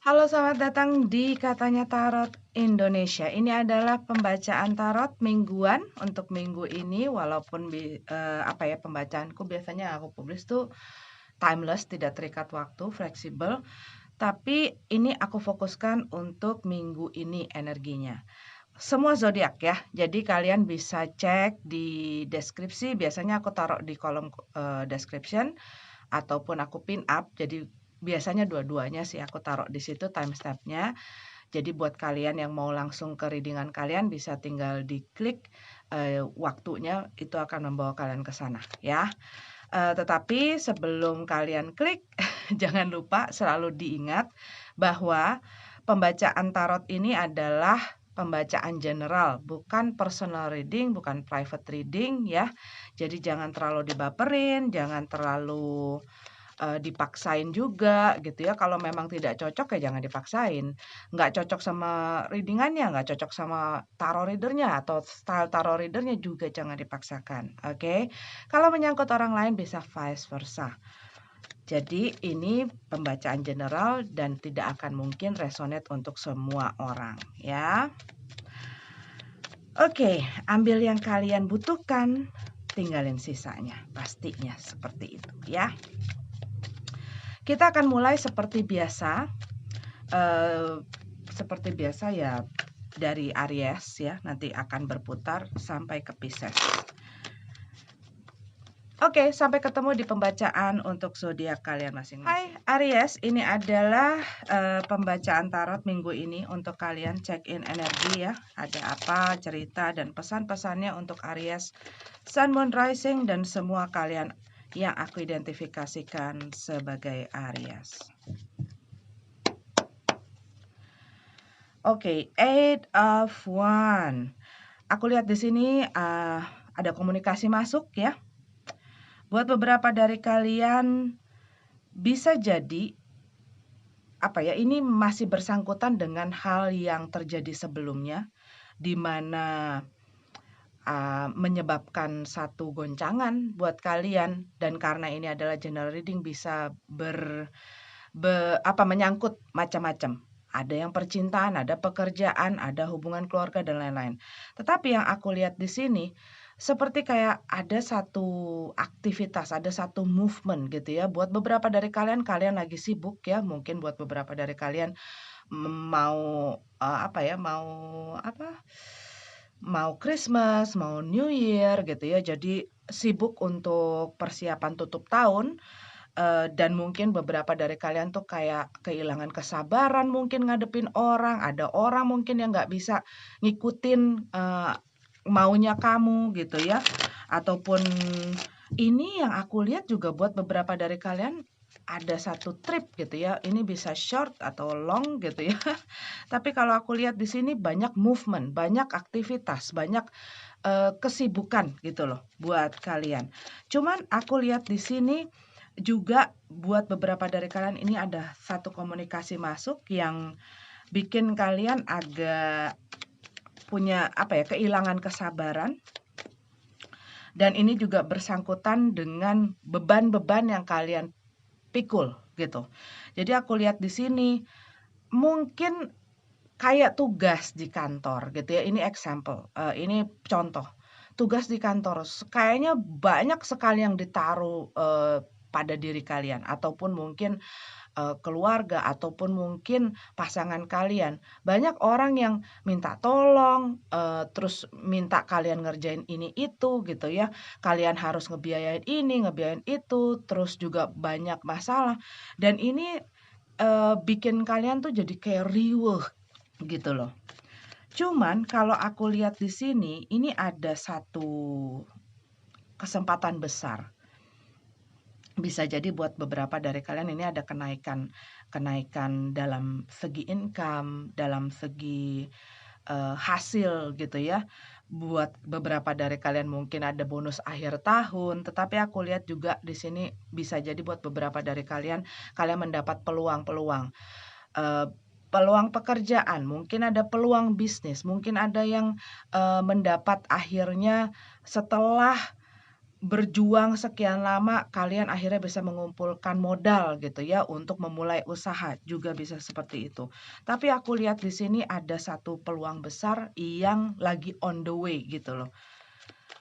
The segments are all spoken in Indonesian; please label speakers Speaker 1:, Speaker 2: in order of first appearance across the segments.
Speaker 1: Halo, selamat datang di Katanya Tarot Indonesia. Ini adalah pembacaan tarot mingguan untuk minggu ini, walaupun pembacaanku biasanya aku publish tuh timeless, tidak terikat waktu, fleksibel. Tapi ini aku fokuskan untuk minggu ini energinya. Semua zodiak ya. Jadi kalian bisa cek di deskripsi, biasanya aku taruh di kolom description ataupun aku pin up. Jadi biasanya dua-duanya sih aku taruh di situ timestamp-nya. Jadi buat kalian yang mau langsung ke readingan kalian bisa tinggal diklik waktunya, itu akan membawa kalian ke sana ya. Tetapi sebelum kalian klik jangan lupa selalu diingat bahwa pembacaan tarot ini adalah pembacaan general, bukan personal reading, bukan private reading ya. Jadi jangan terlalu dibaperin, jangan terlalu dipaksain juga gitu ya. Kalau memang tidak cocok ya jangan dipaksain. Nggak cocok sama readingannya, nggak cocok sama tarot readernya atau style tarot readernya juga jangan dipaksakan, oke? Kalau menyangkut orang lain bisa vice versa. Jadi ini pembacaan general dan tidak akan mungkin resonate untuk semua orang ya. Oke, ambil yang kalian butuhkan, tinggalin sisanya. Pastinya seperti itu ya. Kita akan mulai seperti biasa. Seperti biasa ya, dari Aries ya, nanti akan berputar sampai ke Pisces. Oke, sampai ketemu di pembacaan untuk zodiak kalian masing-masing. Hai Aries, ini adalah pembacaan tarot minggu ini untuk kalian, check in energi ya. Ada apa cerita dan pesan-pesannya untuk Aries, Sun, Moon, Rising dan semua kalian yang aku identifikasikan sebagai Aries. Oke, Eight of Wands. Aku lihat di sini ada komunikasi masuk ya. Buat beberapa dari kalian bisa jadi ini masih bersangkutan dengan hal yang terjadi sebelumnya, di mana menyebabkan satu goncangan buat kalian, dan karena ini adalah general reading bisa menyangkut macam-macam. Ada yang percintaan, ada pekerjaan, ada hubungan keluarga dan lain-lain. Tetapi yang aku lihat di sini seperti kayak ada satu aktivitas, ada satu movement gitu ya. Buat beberapa dari kalian, kalian lagi sibuk ya. Mungkin buat beberapa dari kalian mau mau Christmas, mau New Year gitu ya. Jadi sibuk untuk persiapan tutup tahun. Dan mungkin beberapa dari kalian tuh kayak kehilangan kesabaran mungkin ngadepin orang, ada orang mungkin yang nggak bisa ngikutin maunya kamu gitu ya. Ataupun ini yang aku lihat juga buat beberapa dari kalian ada satu trip gitu ya. Ini bisa short atau long gitu ya. Tapi kalau aku lihat di sini banyak movement, banyak aktivitas, banyak kesibukan gitu loh buat kalian. Cuman aku lihat di sini juga buat beberapa dari kalian ini ada satu komunikasi masuk yang bikin kalian agak punya kehilangan kesabaran. Dan ini juga bersangkutan dengan beban-beban yang kalian pikul gitu. Jadi aku lihat di sini mungkin kayak tugas di kantor gitu ya. Ini example, ini contoh. Tugas di kantor kayaknya banyak sekali yang ditaruh pada diri kalian, ataupun mungkin keluarga, ataupun mungkin pasangan kalian. Banyak orang yang minta tolong, terus minta kalian ngerjain ini itu gitu ya. Kalian harus ngebiayain ini, ngebiayain itu, terus juga banyak masalah. Dan ini bikin kalian tuh jadi kayak riweuh gitu loh. Cuman kalau aku lihat di sini, ini ada satu kesempatan besar. Bisa jadi buat beberapa dari kalian ini ada kenaikan dalam segi income, dalam segi hasil gitu ya. Buat beberapa dari kalian mungkin ada bonus akhir tahun, tetapi aku lihat juga di sini bisa jadi buat beberapa dari kalian, kalian mendapat peluang-peluang. Peluang pekerjaan, mungkin ada peluang bisnis, mungkin ada yang mendapat akhirnya setelah berjuang sekian lama, kalian akhirnya bisa mengumpulkan modal gitu ya untuk memulai usaha, juga bisa seperti itu. Tapi aku lihat di sini ada satu peluang besar yang lagi on the way gitu loh.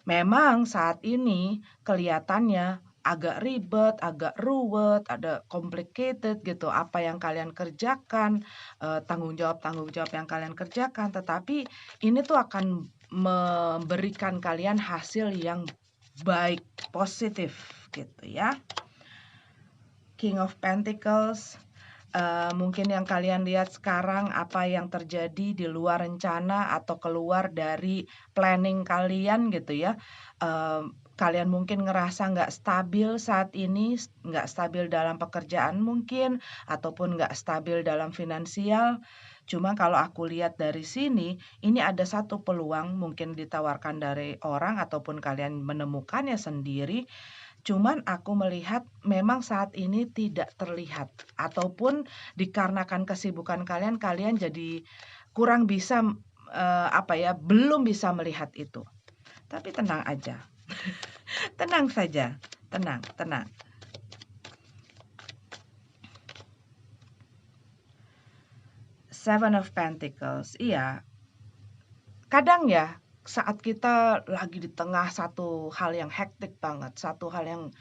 Speaker 1: Memang saat ini kelihatannya agak ribet, agak ruwet, ada complicated gitu apa yang kalian kerjakan, tanggung jawab-tanggung jawab yang kalian kerjakan, tetapi ini tuh akan memberikan kalian hasil yang baik, positif gitu ya. King of Pentacles, mungkin yang kalian lihat sekarang apa yang terjadi di luar rencana atau keluar dari planning kalian gitu ya. Kalian mungkin ngerasa nggak stabil saat ini, nggak stabil dalam pekerjaan mungkin, ataupun nggak stabil dalam finansial. Cuma kalau aku lihat dari sini, ini ada satu peluang mungkin ditawarkan dari orang ataupun kalian menemukannya sendiri. Cuman aku melihat memang saat ini tidak terlihat ataupun dikarenakan kesibukan kalian, kalian jadi kurang bisa, apa ya, belum bisa melihat itu. Tapi tenang aja, tenang saja, tenang tenang. Seven of Pentacles, iya. Kadang ya, saat kita lagi di tengah satu hal yang hektik banget, satu hal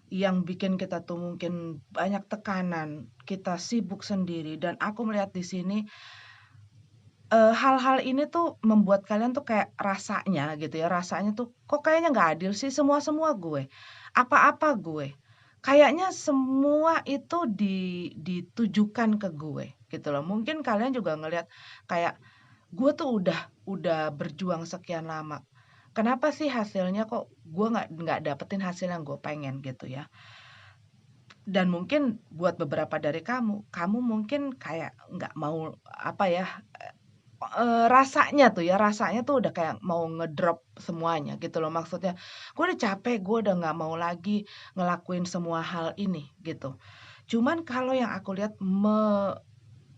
Speaker 1: yang bikin kita tuh mungkin banyak tekanan, kita sibuk sendiri dan aku melihat di sini, hal-hal ini tuh membuat kalian tuh kayak rasanya gitu ya, rasanya tuh, "Kok kayaknya nggak adil sih, semua-semua gue, apa-apa gue, kayaknya semua itu ditujukan ke gue," gitu loh. Mungkin kalian juga ngelihat kayak, "Gue tuh udah berjuang sekian lama, kenapa sih hasilnya kok gue nggak dapetin hasil yang gue pengen," gitu ya. Dan mungkin buat beberapa dari kamu mungkin kayak nggak mau, apa ya, rasanya tuh udah kayak mau ngedrop semuanya gitu loh. Maksudnya, "Gue udah capek, gue udah nggak mau lagi ngelakuin semua hal ini," gitu. Cuman kalau yang aku lihat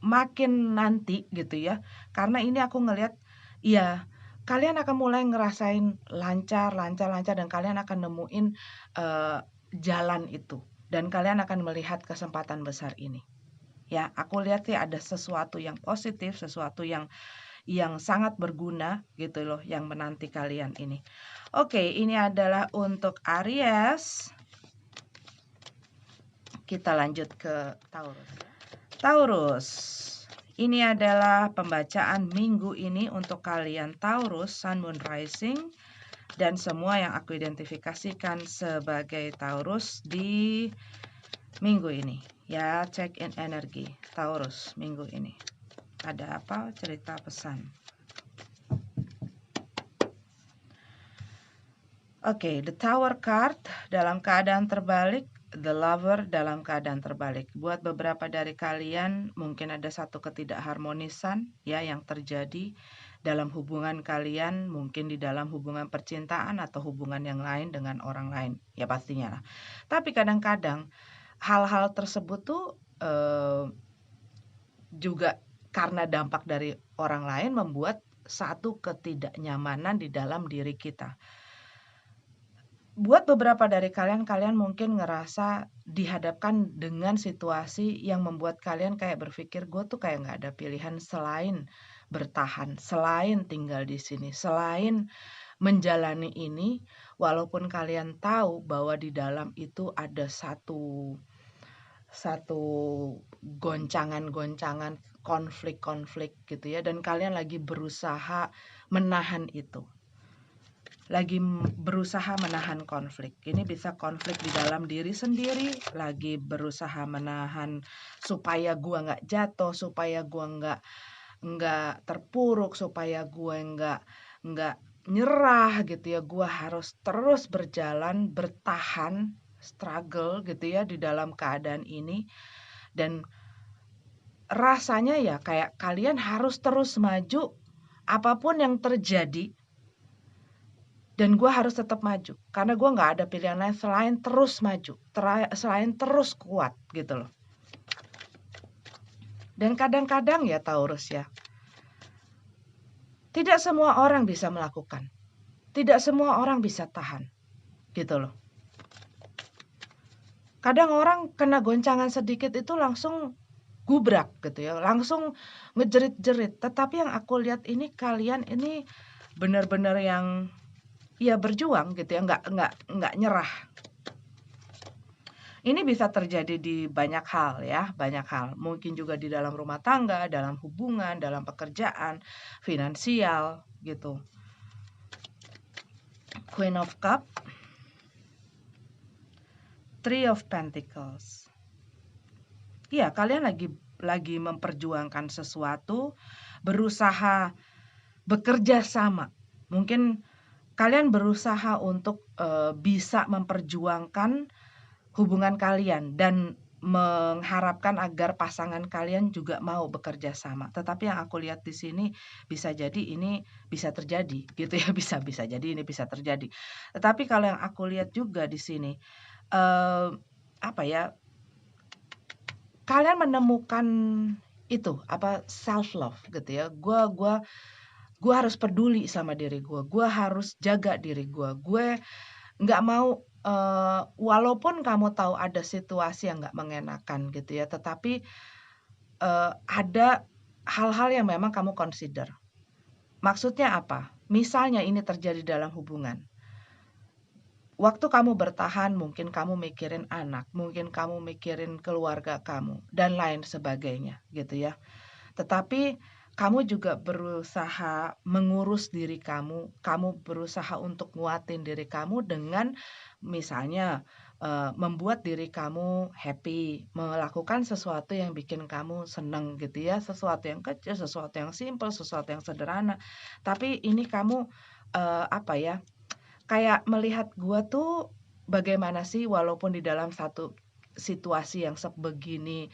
Speaker 1: makin nanti gitu ya, karena ini aku ngelihat, iya, kalian akan mulai ngerasain lancar lancar lancar dan kalian akan nemuin, eee, jalan itu, dan kalian akan melihat kesempatan besar ini. Ya, aku lihat sih ada sesuatu yang positif, sesuatu yang sangat berguna gitu loh yang menanti kalian ini. Oke, ini adalah untuk Aries. Kita lanjut ke Taurus. Taurus. Ini adalah pembacaan minggu ini untuk kalian Taurus, Sun, Moon, Rising, dan semua yang aku identifikasikan sebagai Taurus di minggu ini. Ya, check in energi Taurus minggu ini. Ada apa? Cerita pesan. Oke, the Tower card dalam keadaan terbalik, the Lover dalam keadaan terbalik. Buat beberapa dari kalian mungkin ada satu ketidakharmonisan ya yang terjadi dalam hubungan kalian, mungkin di dalam hubungan percintaan atau hubungan yang lain dengan orang lain. Ya pastinya lah. Tapi kadang-kadang hal-hal tersebut tuh juga karena dampak dari orang lain membuat satu ketidaknyamanan di dalam diri kita. Buat beberapa dari kalian, kalian mungkin ngerasa dihadapkan dengan situasi yang membuat kalian kayak berpikir, "Gue tuh kayak nggak ada pilihan selain bertahan, selain tinggal di sini, selain menjalani ini." Walaupun kalian tahu bahwa di dalam itu ada satu satu goncangan-goncangan, konflik-konflik gitu ya, dan kalian lagi berusaha menahan itu. Lagi berusaha menahan konflik. Ini bisa konflik di dalam diri sendiri, lagi berusaha menahan supaya gua nggak jatuh, supaya gua nggak terpuruk, supaya gue nggak nyerah gitu ya. Gua harus terus berjalan, bertahan, struggle gitu ya di dalam keadaan ini. Dan rasanya ya kayak kalian harus terus maju apapun yang terjadi. Dan gue harus tetap maju, karena gue nggak ada pilihan lain selain terus maju, selain terus kuat gitu loh. Dan kadang-kadang ya Taurus ya, tidak semua orang bisa melakukan, tidak semua orang bisa tahan. gitu loh. Kadang orang kena goncangan sedikit itu langsung gubrak gitu ya, langsung ngejerit-jerit. Tetapi yang aku lihat ini kalian ini benar-benar yang ya berjuang gitu ya, nggak nyerah. Ini bisa terjadi di banyak hal ya, banyak hal. Mungkin juga di dalam rumah tangga, dalam hubungan, dalam pekerjaan, finansial gitu. Queen of Cup, Three of Pentacles. Iya, kalian lagi memperjuangkan sesuatu, berusaha bekerja sama. Mungkin kalian berusaha untuk bisa memperjuangkan hubungan kalian dan mengharapkan agar pasangan kalian juga mau bekerja sama. Tetapi yang aku lihat di sini bisa jadi ini bisa terjadi gitu ya, bisa jadi ini bisa terjadi. Tetapi kalau yang aku lihat juga di sini apa ya? Kalian menemukan itu apa self love gitu ya. Gua harus peduli sama diri gue harus jaga diri gue nggak mau, walaupun kamu tahu ada situasi yang nggak mengenakan gitu ya, tetapi, ada hal-hal yang memang kamu consider. Maksudnya apa? Misalnya ini terjadi dalam hubungan. Waktu kamu bertahan mungkin kamu mikirin anak, mungkin kamu mikirin keluarga kamu, dan lain sebagainya gitu ya. Tetapi kamu juga berusaha mengurus diri kamu berusaha untuk nguatin diri kamu dengan misalnya, membuat diri kamu happy, melakukan sesuatu yang bikin kamu seneng gitu ya, sesuatu yang kecil, sesuatu yang simpel, sesuatu yang sederhana. Tapi ini kamu, apa ya, kayak melihat gua tuh bagaimana sih walaupun di dalam satu situasi yang sebegini,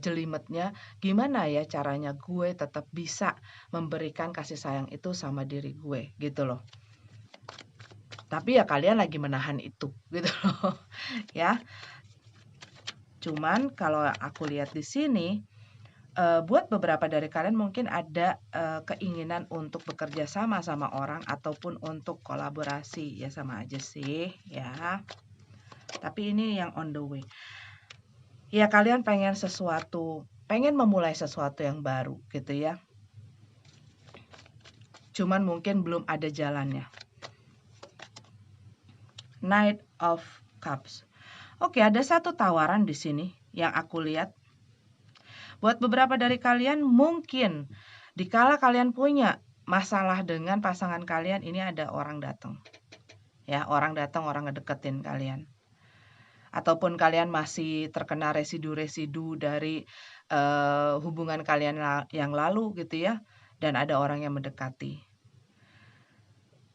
Speaker 1: jelimetnya, gimana ya caranya gue tetap bisa memberikan kasih sayang itu sama diri gue, gitu loh. Tapi ya kalian lagi menahan itu, gitu loh, ya. Cuman kalau aku lihat di sini, buat beberapa dari kalian mungkin ada, keinginan untuk bekerja sama sama orang ataupun untuk kolaborasi, ya sama aja sih, ya. Tapi ini yang on the way. Ya kalian pengen memulai sesuatu yang baru gitu ya. Cuman mungkin belum ada jalannya. Knight of Cups. Oke, ada satu tawaran di sini yang aku lihat. Buat beberapa dari kalian mungkin dikala kalian punya masalah dengan pasangan kalian, ini ada orang datang. Ya, orang datang, orang ngedeketin kalian. Ataupun kalian masih terkena residu-residu dari hubungan kalian yang lalu gitu ya, dan ada orang yang mendekati.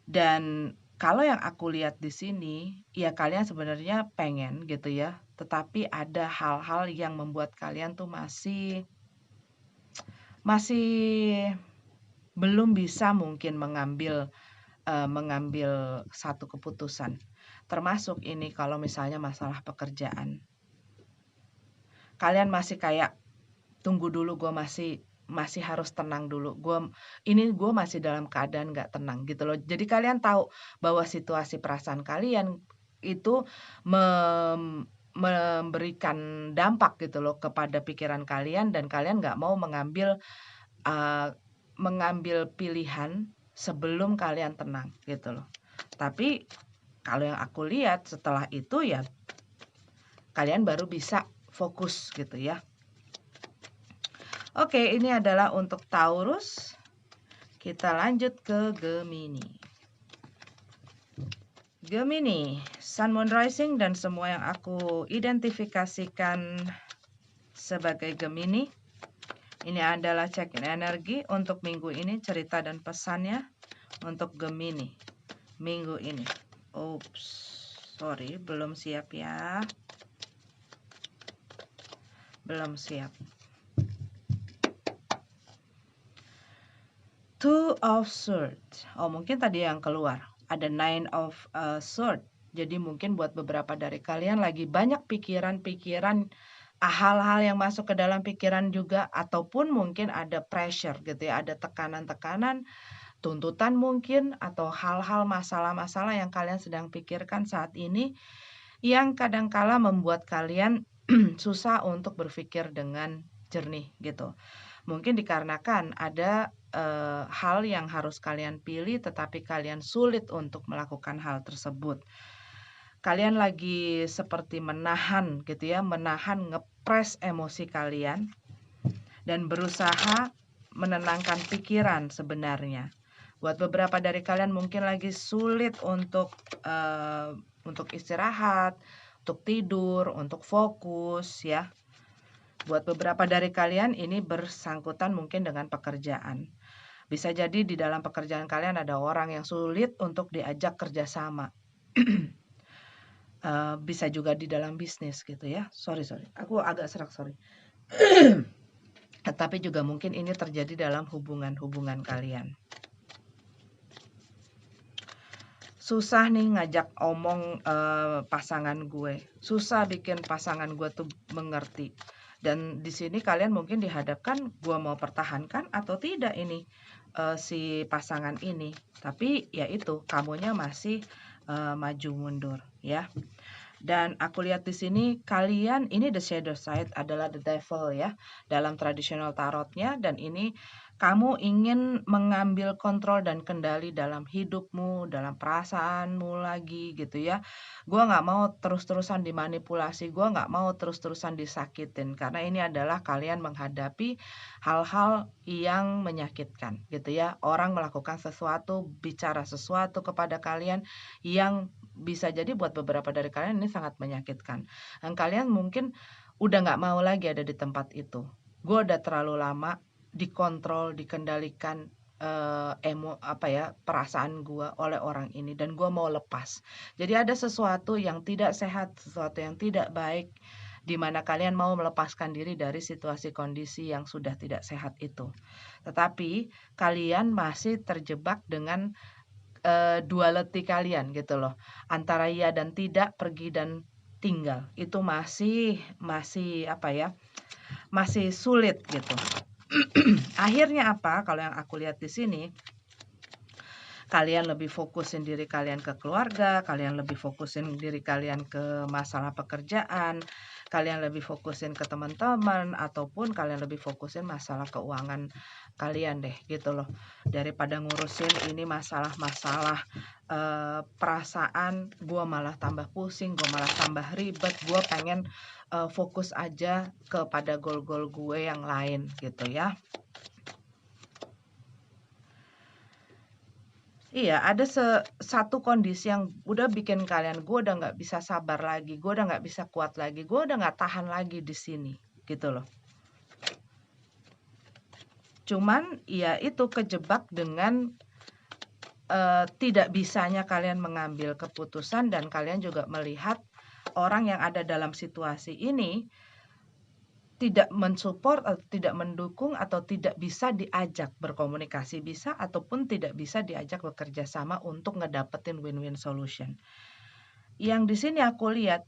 Speaker 1: Dan kalau yang aku lihat di sini, ya kalian sebenarnya pengen gitu ya, tetapi ada hal-hal yang membuat kalian tuh masih belum bisa mungkin mengambil satu keputusan. Termasuk ini kalau misalnya masalah pekerjaan. Kalian masih kayak tunggu dulu, gue masih harus tenang dulu. Gue masih dalam keadaan nggak tenang gitu loh. Jadi kalian tahu bahwa situasi perasaan kalian itu memberikan dampak gitu loh kepada pikiran kalian dan kalian nggak mau mengambil pilihan sebelum kalian tenang gitu loh. Tapi kalau yang aku lihat setelah itu ya kalian baru bisa fokus gitu ya. Oke, ini adalah untuk Taurus. Kita lanjut ke Gemini. Gemini, Sun, Moon, Rising, dan semua yang aku identifikasikan sebagai Gemini. Ini adalah check-in energi untuk minggu ini, cerita dan pesannya untuk Gemini minggu ini. Oops, sorry, belum siap ya. Belum siap. Two of Swords. Oh, mungkin tadi yang keluar. Ada Nine of Swords. Jadi mungkin buat beberapa dari kalian lagi banyak pikiran-pikiran, hal-hal yang masuk ke dalam pikiran juga, ataupun mungkin ada pressure gitu ya, ada tekanan-tekanan tuntutan mungkin, atau hal-hal masalah-masalah yang kalian sedang pikirkan saat ini, yang kadangkala membuat kalian susah untuk berpikir dengan jernih gitu. Mungkin dikarenakan ada hal yang harus kalian pilih, tetapi kalian sulit untuk melakukan hal tersebut. Kalian lagi seperti menahan gitu ya, menahan ngepres emosi kalian dan berusaha menenangkan pikiran sebenarnya. Buat beberapa dari kalian mungkin lagi sulit untuk istirahat, untuk tidur, untuk fokus ya. Buat beberapa dari kalian ini bersangkutan mungkin dengan pekerjaan. Bisa jadi di dalam pekerjaan kalian ada orang yang sulit untuk diajak kerjasama. Bisa juga di dalam bisnis gitu ya. Sorry, aku agak serak, sorry. Tapi juga mungkin ini terjadi dalam hubungan-hubungan kalian. Susah nih ngajak omong pasangan gue. Susah bikin pasangan gue tuh mengerti. Dan di sini kalian mungkin dihadapkan gue mau pertahankan atau tidak ini si pasangan ini. Tapi ya itu, kamunya masih maju mundur ya. Dan aku lihat di sini kalian ini the shadow side adalah the devil ya dalam tradisional tarotnya, dan ini kamu ingin mengambil kontrol dan kendali dalam hidupmu, dalam perasaanmu lagi gitu ya. Gua nggak mau terus-terusan dimanipulasi, gua nggak mau terus-terusan disakitin, karena ini adalah kalian menghadapi hal-hal yang menyakitkan gitu ya. Orang melakukan sesuatu, bicara sesuatu kepada kalian yang bisa jadi buat beberapa dari kalian ini sangat menyakitkan. Dan kalian mungkin udah nggak mau lagi ada di tempat itu. Gue udah terlalu lama dikontrol, dikendalikan perasaan gue oleh orang ini, dan gue mau lepas. Jadi ada sesuatu yang tidak sehat, sesuatu yang tidak baik, di mana kalian mau melepaskan diri dari situasi kondisi yang sudah tidak sehat itu. Tetapi kalian masih terjebak dengan duality kalian gitu loh, antara iya dan tidak, pergi dan tinggal. Itu masih masih sulit gitu. Akhirnya apa? Kalau yang aku lihat di sini, kalian lebih fokusin diri kalian ke keluarga, kalian lebih fokusin diri kalian ke masalah pekerjaan, kalian lebih fokusin ke teman-teman, ataupun kalian lebih fokusin masalah keuangan kalian deh gitu loh. Daripada ngurusin ini masalah-masalah perasaan, gue malah tambah pusing, gue malah tambah ribet, gue pengen fokus aja kepada goal-goal gue yang lain gitu ya. Iya, ada satu kondisi yang udah bikin kalian, gue udah nggak bisa sabar lagi, gue udah nggak bisa kuat lagi, gue udah nggak tahan lagi di sini, gitu loh. Cuman ya itu kejebak dengan tidak bisanya kalian mengambil keputusan, dan kalian juga melihat orang yang ada dalam situasi ini tidak mensupport atau tidak mendukung atau tidak bisa diajak berkomunikasi, bisa ataupun tidak bisa diajak bekerja sama untuk ngedapetin win-win solution. Yang di sini aku lihat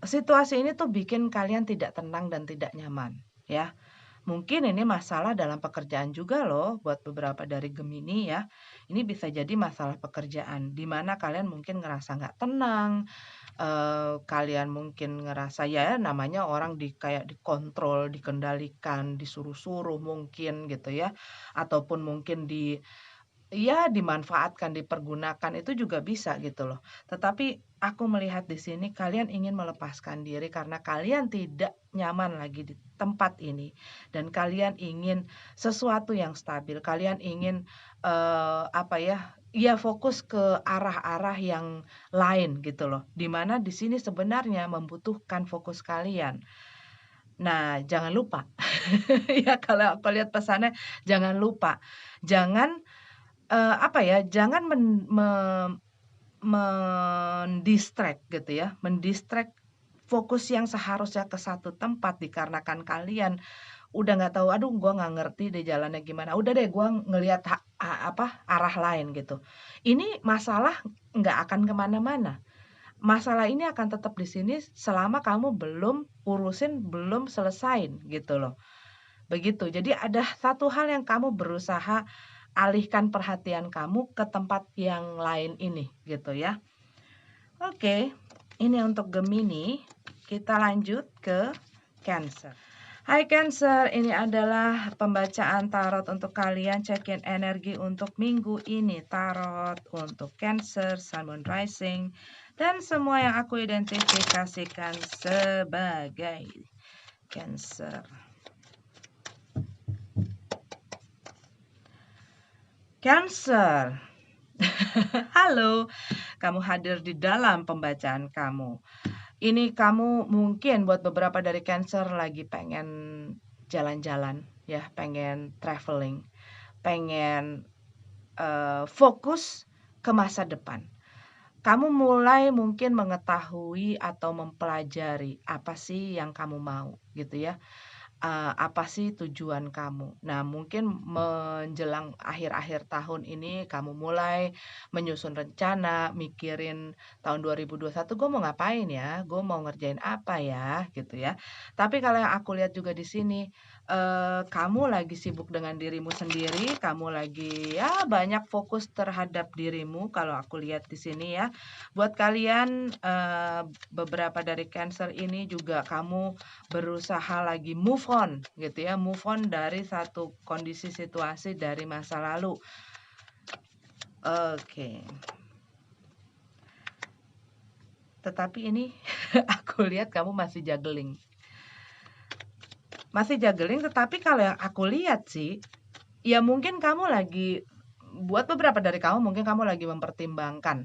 Speaker 1: situasi ini tuh bikin kalian tidak tenang dan tidak nyaman ya. Mungkin ini masalah dalam pekerjaan juga loh buat beberapa dari Gemini ya. Ini bisa jadi masalah pekerjaan, di mana kalian mungkin ngerasa nggak tenang, kalian mungkin ngerasa ya namanya orang kayak dikontrol, dikendalikan, disuruh-suruh mungkin gitu ya. Ataupun mungkin dimanfaatkan, dipergunakan, itu juga bisa gitu loh. Tetapi aku melihat di sini kalian ingin melepaskan diri karena kalian tidak nyaman lagi di tempat ini, dan kalian ingin sesuatu yang stabil. Kalian ingin fokus ke arah-arah yang lain gitu loh. Di mana di sini sebenarnya membutuhkan fokus kalian. Nah, jangan lupa ya, kalau aku lihat pesannya, jangan lupa. Jangan jangan mendistract gitu ya, mendistract fokus yang seharusnya ke satu tempat dikarenakan kalian udah nggak tahu, "Aduh gua nggak ngerti deh jalannya gimana, udah deh gua ngelihat arah lain," gitu. Ini masalah nggak akan kemana-mana. Masalah ini akan tetap di sini selama kamu belum urusin, belum selesain gitu loh. Begitu. Jadi ada satu hal yang kamu berusaha alihkan perhatian kamu ke tempat yang lain ini, gitu ya. Oke, ini untuk Gemini. Kita lanjut ke Cancer. Hai Cancer, ini adalah pembacaan tarot untuk kalian, check-in energi untuk minggu ini. Tarot untuk Cancer, Sun, Moon, Rising, dan semua yang aku identifikasikan sebagai Cancer. Cancer. Halo, kamu hadir di dalam pembacaan kamu. Ini kamu mungkin buat beberapa dari Cancer lagi pengen jalan-jalan ya, pengen traveling, pengen fokus ke masa depan. Kamu mulai mungkin mengetahui atau mempelajari apa sih yang kamu mau gitu ya. Apa sih tujuan kamu? Nah, mungkin menjelang akhir-akhir tahun ini kamu mulai menyusun rencana, mikirin tahun 2021 gue mau ngapain ya? Gue mau ngerjain apa ya? Gitu ya. Tapi kalau yang aku lihat juga di sini, kamu lagi sibuk dengan dirimu sendiri, kamu lagi ya banyak fokus terhadap dirimu kalau aku lihat di sini ya. Buat kalian, beberapa dari Cancer ini juga kamu berusaha lagi move on gitu ya, move on dari satu kondisi situasi dari masa lalu. Oke. Tetapi ini aku lihat kamu masih juggling. Masih juggling, tetapi kalau yang aku lihat sih, ya mungkin kamu lagi buat beberapa dari kamu mungkin kamu lagi mempertimbangkan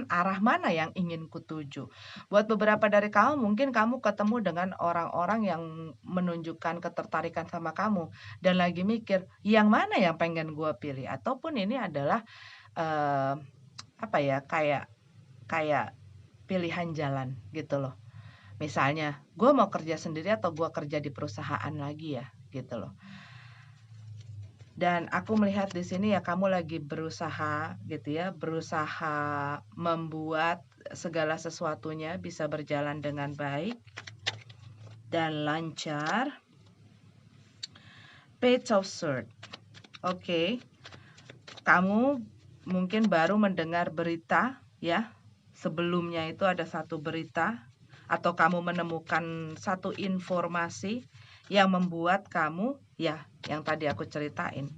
Speaker 1: arah mana yang ingin kutuju. Buat beberapa dari kamu mungkin kamu ketemu dengan orang-orang yang menunjukkan ketertarikan sama kamu dan lagi mikir yang mana yang pengen gue pilih, ataupun ini adalah apa ya, kayak kayak pilihan jalan gitu loh. Misalnya, gue mau kerja sendiri atau gue kerja di perusahaan lagi ya, gitu loh. Dan aku melihat di sini ya kamu lagi berusaha gitu ya, berusaha membuat segala sesuatunya bisa berjalan dengan baik dan lancar. Page of Swords. Oke. Kamu mungkin baru mendengar berita ya. Sebelumnya itu ada satu berita atau kamu menemukan satu informasi yang membuat kamu ya yang tadi aku ceritain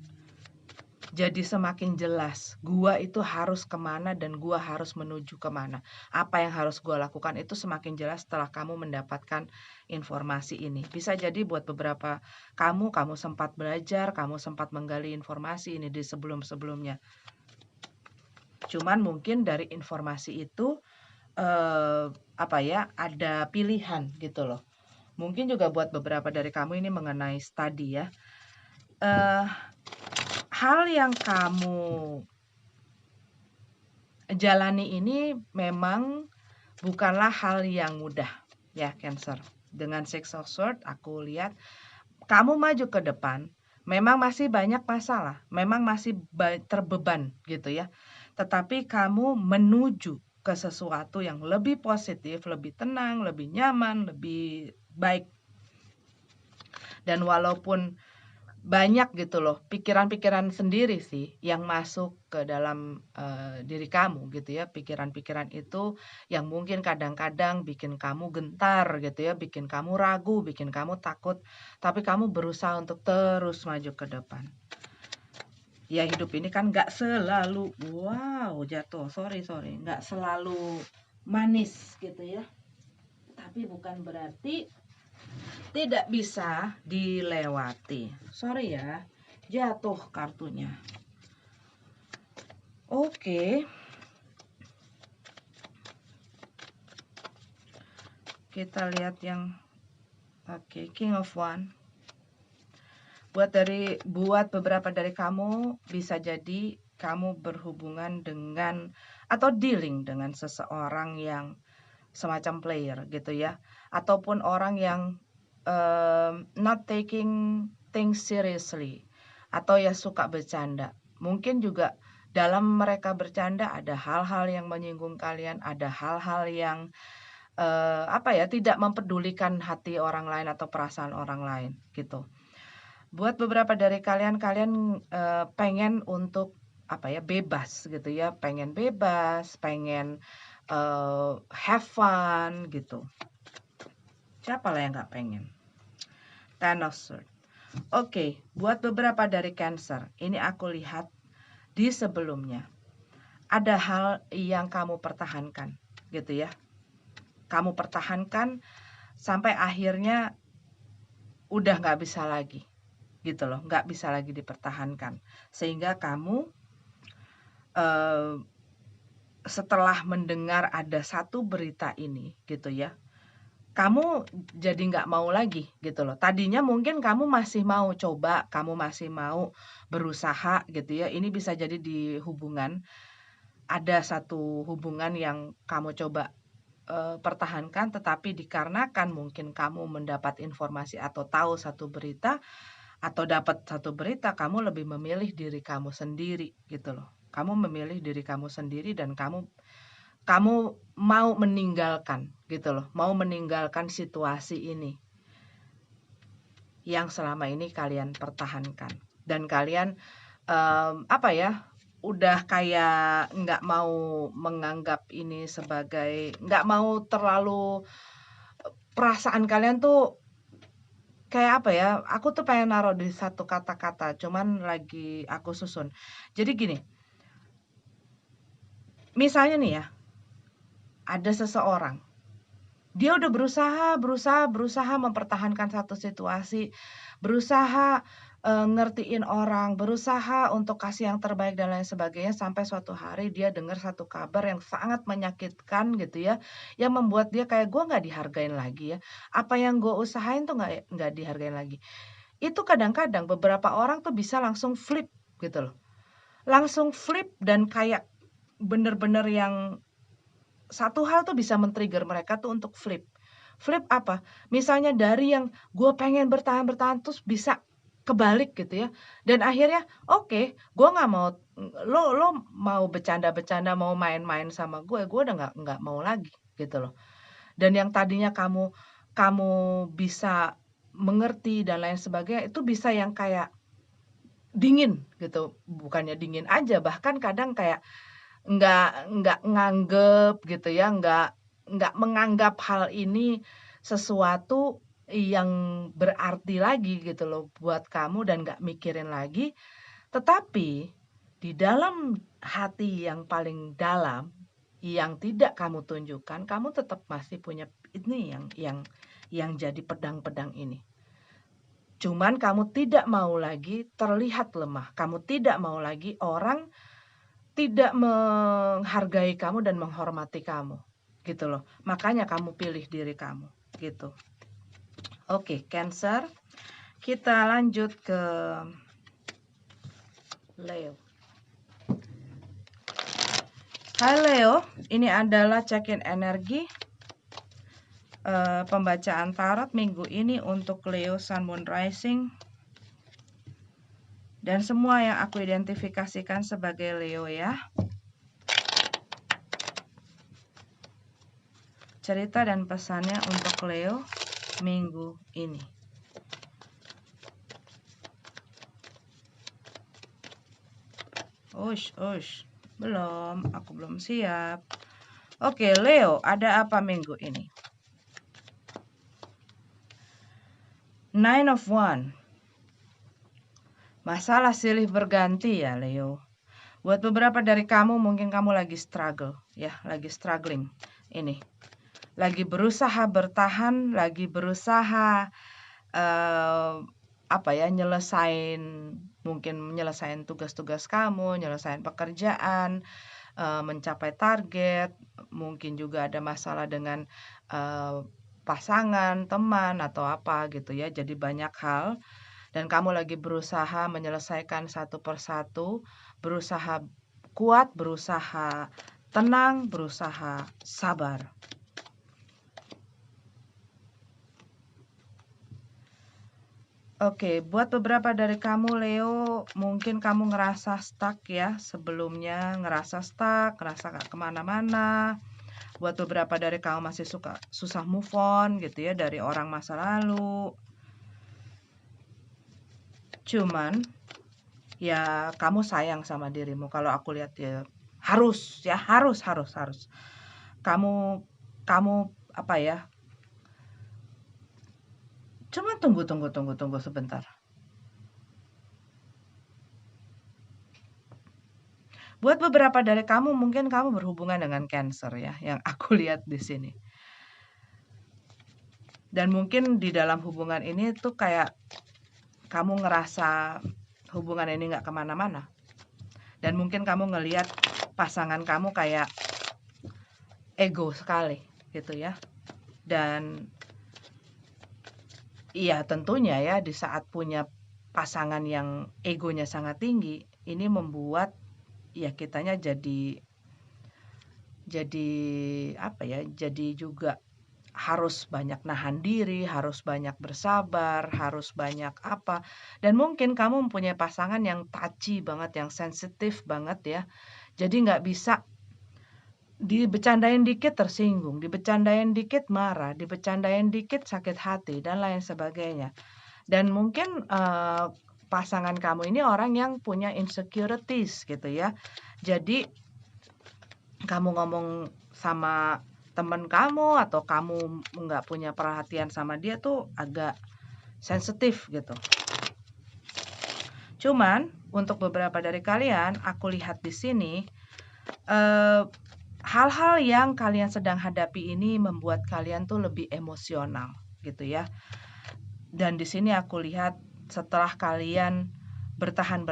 Speaker 1: jadi semakin jelas gua itu harus kemana dan gua harus menuju kemana, apa yang harus gua lakukan itu semakin jelas setelah kamu mendapatkan informasi ini. Bisa jadi buat beberapa kamu sempat belajar, kamu sempat menggali informasi ini di sebelum-sebelumnya. Cuman mungkin dari informasi itu apa ya, ada pilihan gitu loh. Mungkin juga buat beberapa dari kamu ini mengenai studi ya. Hal yang kamu jalani ini memang bukanlah hal yang mudah ya Cancer. Dengan Six of Swords aku lihat kamu maju ke depan, memang masih banyak masalah, memang masih terbeban gitu ya. Tetapi kamu menuju ke sesuatu yang lebih positif, lebih tenang, lebih nyaman, lebih baik. Dan walaupun banyak gitu loh pikiran-pikiran sendiri sih yang masuk ke dalam diri kamu gitu ya, pikiran-pikiran itu yang mungkin kadang-kadang bikin kamu gentar gitu ya, bikin kamu ragu, bikin kamu takut, tapi kamu berusaha untuk terus maju ke depan. Ya hidup ini kan nggak selalu jatuh, sorry, nggak selalu manis gitu ya, tapi bukan berarti tidak bisa dilewati. Sorry ya, jatuh kartunya. Oke. Kita lihat yang King of Wands. Buat beberapa dari kamu bisa jadi kamu berhubungan dengan atau dealing dengan seseorang yang semacam player gitu ya, ataupun orang yang not taking things seriously atau ya suka bercanda. Mungkin juga dalam mereka bercanda ada hal-hal yang menyinggung kalian, ada hal-hal yang apa ya, tidak mempedulikan hati orang lain atau perasaan orang lain gitu. Buat beberapa dari kalian, pengen untuk apa ya, bebas gitu ya, pengen bebas, pengen, have fun gitu. Siapalah yang nggak pengen? Ten of Swords. Oke, buat beberapa dari Cancer, ini aku lihat di sebelumnya, ada hal yang kamu pertahankan gitu ya. Kamu pertahankan sampai akhirnya udah nggak bisa lagi gitu loh, nggak bisa lagi dipertahankan. Sehingga kamu setelah mendengar ada satu berita ini gitu ya, kamu jadi nggak mau lagi gitu loh. Tadinya mungkin kamu masih mau coba, kamu masih mau berusaha gitu ya. Ini bisa jadi di hubungan, ada satu hubungan yang kamu coba pertahankan, tetapi dikarenakan mungkin kamu mendapat informasi atau tahu satu berita, atau dapat satu berita, kamu lebih memilih diri kamu sendiri gitu loh. Kamu memilih diri kamu sendiri dan kamu mau meninggalkan gitu loh, mau meninggalkan situasi ini yang selama ini kalian pertahankan. Dan kalian apa ya, udah kayak nggak mau menganggap ini sebagai, nggak mau terlalu, perasaan kalian tuh kayak apa ya, aku tuh pengen naruh di satu kata-kata, cuman lagi aku susun. Jadi gini, misalnya nih ya, ada seseorang, dia udah berusaha mempertahankan satu situasi, berusaha, ngertiin orang, berusaha untuk kasih yang terbaik dan lain sebagainya, sampai suatu hari dia dengar satu kabar yang sangat menyakitkan gitu ya, yang membuat dia kayak, "Gue nggak dihargain lagi ya, apa yang gue usahain tuh nggak dihargain lagi." Itu kadang-kadang beberapa orang tuh bisa langsung flip gitu loh, langsung flip dan kayak bener-bener yang satu hal tuh bisa men-trigger mereka tuh untuk flip. Flip apa? Misalnya dari yang gue pengen bertahan-bertahan terus bisa kebalik gitu ya. Dan akhirnya oke, gue nggak mau, lo mau bercanda-bercanda, mau main-main sama gue udah nggak mau lagi gitu loh. Dan yang tadinya kamu kamu bisa mengerti dan lain sebagainya, itu bisa yang kayak dingin gitu. Bukannya dingin aja, bahkan kadang kayak nggak nganggep gitu ya, nggak menganggap hal ini sesuatu yang berarti lagi gitu loh buat kamu dan nggak mikirin lagi. Tetapi di dalam hati yang paling dalam, yang tidak kamu tunjukkan, kamu tetap masih punya ini yang jadi pedang-pedang ini. Cuman kamu tidak mau lagi terlihat lemah, kamu tidak mau lagi orang tidak menghargai kamu dan menghormati kamu, gitu loh. Makanya kamu pilih diri kamu, gitu. Oke, Cancer. Kita lanjut ke Leo. Hai Leo, ini adalah check-in energi pembacaan tarot minggu ini untuk Leo Sun Moon Rising dan semua yang aku identifikasikan sebagai Leo ya. Cerita dan pesannya untuk Leo minggu ini. Ush, belum, aku belum siap. Oke, Leo, ada apa minggu ini? Nine of Wands. Masalah silih berganti ya, Leo. Buat beberapa dari kamu, mungkin kamu lagi struggle, ya, lagi struggling. Ini, lagi berusaha bertahan, lagi berusaha apa ya, mungkin nyelesain tugas-tugas kamu, nyelesain pekerjaan, mencapai target, mungkin juga ada masalah dengan pasangan, teman, atau apa gitu ya. Jadi banyak hal dan kamu lagi berusaha menyelesaikan satu persatu, berusaha kuat, berusaha tenang, berusaha sabar. Oke, buat beberapa dari kamu Leo, mungkin kamu ngerasa stuck ya, sebelumnya ngerasa stuck, ngerasa gak kemana-mana. Buat beberapa dari kamu masih susah move on gitu ya dari orang masa lalu. Cuman ya kamu sayang sama dirimu. Kalau aku lihat ya harus ya, harus. Kamu kamu apa ya? Cuma tunggu sebentar. Buat beberapa dari kamu mungkin kamu berhubungan dengan Cancer ya, yang aku lihat di sini. Dan mungkin di dalam hubungan ini tuh kayak kamu ngerasa hubungan ini nggak kemana-mana. Dan mungkin kamu ngelihat pasangan kamu kayak ego sekali gitu ya. Dan iya tentunya ya di saat punya pasangan yang egonya sangat tinggi, ini membuat ya kitanya jadi apa ya? Jadi juga harus banyak nahan diri, harus banyak bersabar, harus banyak apa. Dan mungkin kamu mempunyai pasangan yang touchy banget, yang sensitif banget ya. Jadi nggak bisa dibecandain dikit tersinggung, dibecandain dikit marah, dibecandain dikit sakit hati, dan lain sebagainya. Dan mungkin pasangan kamu ini orang yang punya insecurities gitu ya. Jadi kamu ngomong sama temen kamu atau kamu nggak punya perhatian sama dia tuh agak sensitif gitu. Cuman untuk beberapa dari kalian, aku lihat di sini hal-hal yang kalian sedang hadapi ini membuat kalian tuh lebih emosional gitu ya. Dan di sini aku lihat setelah kalian bertahan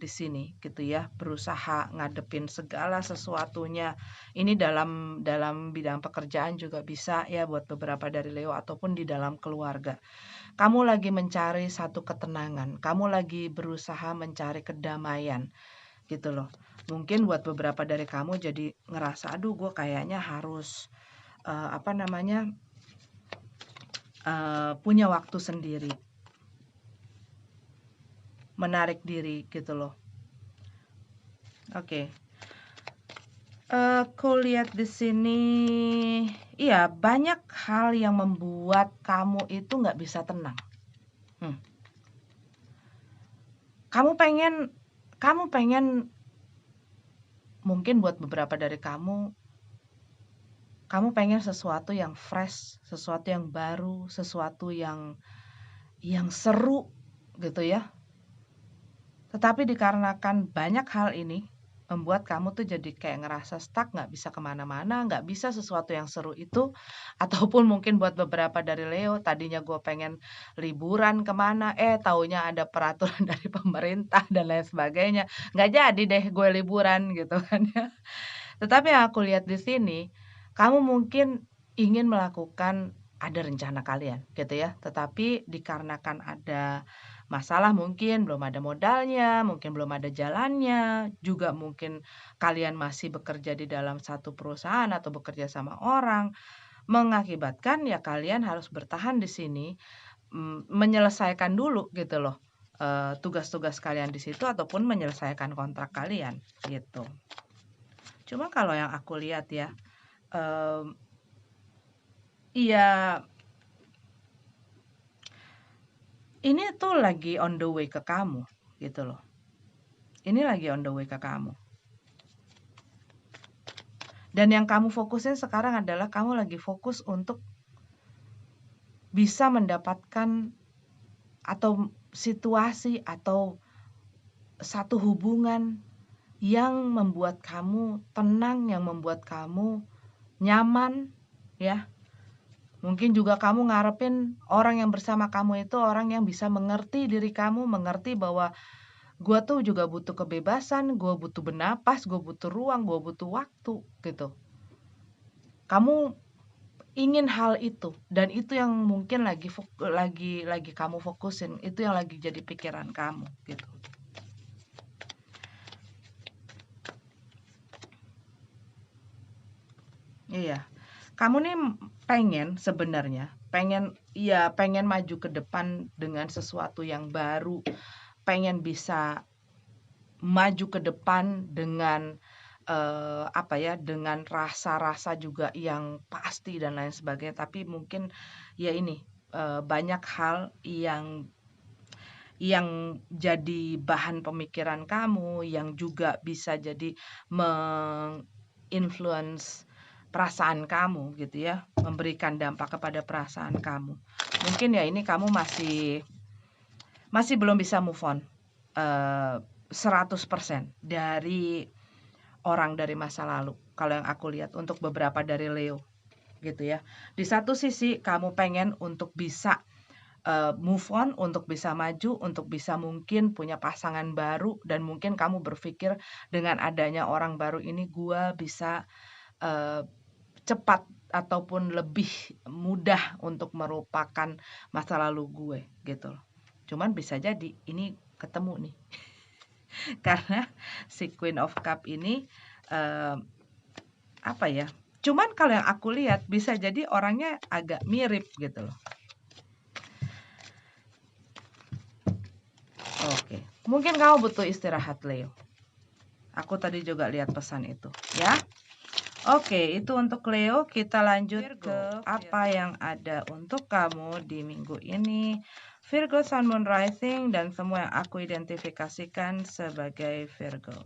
Speaker 1: di sini gitu ya, berusaha ngadepin segala sesuatunya. Ini dalam bidang pekerjaan juga bisa ya buat beberapa dari Leo ataupun di dalam keluarga. Kamu lagi mencari satu ketenangan, kamu lagi berusaha mencari kedamaian gitu loh. Mungkin buat beberapa dari kamu jadi ngerasa, aduh gue kayaknya harus punya waktu sendiri, menarik diri gitu loh. Oke. Aku lihat di sini, iya banyak hal yang membuat kamu itu nggak bisa tenang. Kamu pengen mungkin buat beberapa dari kamu pengen sesuatu yang fresh, sesuatu yang baru, sesuatu yang seru gitu ya. Tetapi dikarenakan banyak hal ini membuat kamu tuh jadi kayak ngerasa stuck, nggak bisa kemana-mana, nggak bisa sesuatu yang seru itu. Ataupun mungkin buat beberapa dari Leo, tadinya gue pengen liburan kemana, taunya ada peraturan dari pemerintah dan lain sebagainya. Nggak jadi deh gue liburan gitu kan ya. Tetapi yang aku lihat di sini, kamu mungkin ingin melakukan ada rencana kalian gitu ya. Tetapi dikarenakan ada masalah mungkin belum ada modalnya, mungkin belum ada jalannya, juga mungkin kalian masih bekerja di dalam satu perusahaan atau bekerja sama orang, mengakibatkan ya kalian harus bertahan di sini, menyelesaikan dulu gitu loh, tugas-tugas kalian di situ ataupun menyelesaikan kontrak kalian gitu. Cuma kalau yang aku lihat ya, iya ini tuh lagi on the way ke kamu gitu loh. Ini lagi on the way ke kamu. Dan yang kamu fokusin sekarang adalah kamu lagi fokus untuk bisa mendapatkan atau situasi atau satu hubungan yang membuat kamu tenang, yang membuat kamu nyaman ya. Mungkin juga kamu ngarepin orang yang bersama kamu itu orang yang bisa mengerti diri kamu, mengerti bahwa gua tuh juga butuh kebebasan, gua butuh bernapas, gua butuh ruang, gua butuh waktu gitu. Kamu ingin hal itu dan itu yang mungkin lagi kamu fokusin, itu yang lagi jadi pikiran kamu gitu. Iya. Kamu nih pengen maju ke depan dengan sesuatu yang baru, pengen bisa maju ke depan dengan dengan rasa-rasa juga yang pasti dan lain sebagainya. Tapi mungkin ya ini banyak hal yang jadi bahan pemikiran kamu, yang juga bisa jadi influence perasaan kamu gitu ya, memberikan dampak kepada perasaan kamu. Mungkin ya ini kamu masih belum bisa move on 100% dari orang dari masa lalu. Kalau yang aku lihat untuk beberapa dari Leo gitu ya. Di satu sisi kamu pengen untuk bisa move on, untuk bisa maju, untuk bisa mungkin punya pasangan baru, dan mungkin kamu berpikir dengan adanya orang baru ini gua bisa cepat ataupun lebih mudah untuk merupakan masa lalu gue gitu loh. Cuman bisa jadi ini ketemu nih. Karena si Queen of Cup ini apa ya? Cuman kalau yang aku lihat bisa jadi orangnya agak mirip gitu loh. Oke, mungkin kamu butuh istirahat, Leo. Aku tadi juga lihat pesan itu, ya. Oke, itu untuk Leo. Kita lanjut ke apa yang ada untuk kamu di minggu ini. Virgo, Sun, Moon, Rising, dan semua yang aku identifikasikan sebagai Virgo.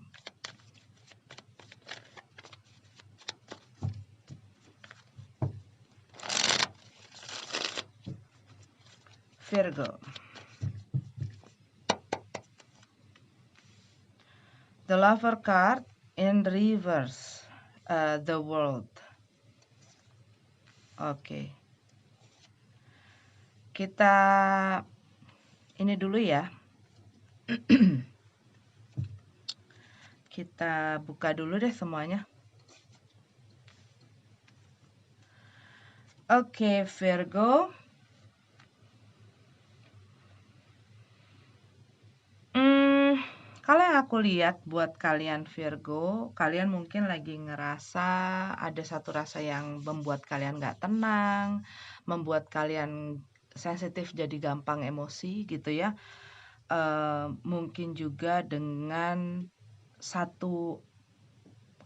Speaker 1: Virgo. The Lover card in reverse. The World. Oke. Kita ini dulu ya. Kita buka dulu deh semuanya. Oke, Virgo. Kalau yang aku lihat buat kalian Virgo, kalian mungkin lagi ngerasa ada satu rasa yang membuat kalian gak tenang, membuat kalian sensitif jadi gampang emosi gitu ya. Mungkin juga dengan satu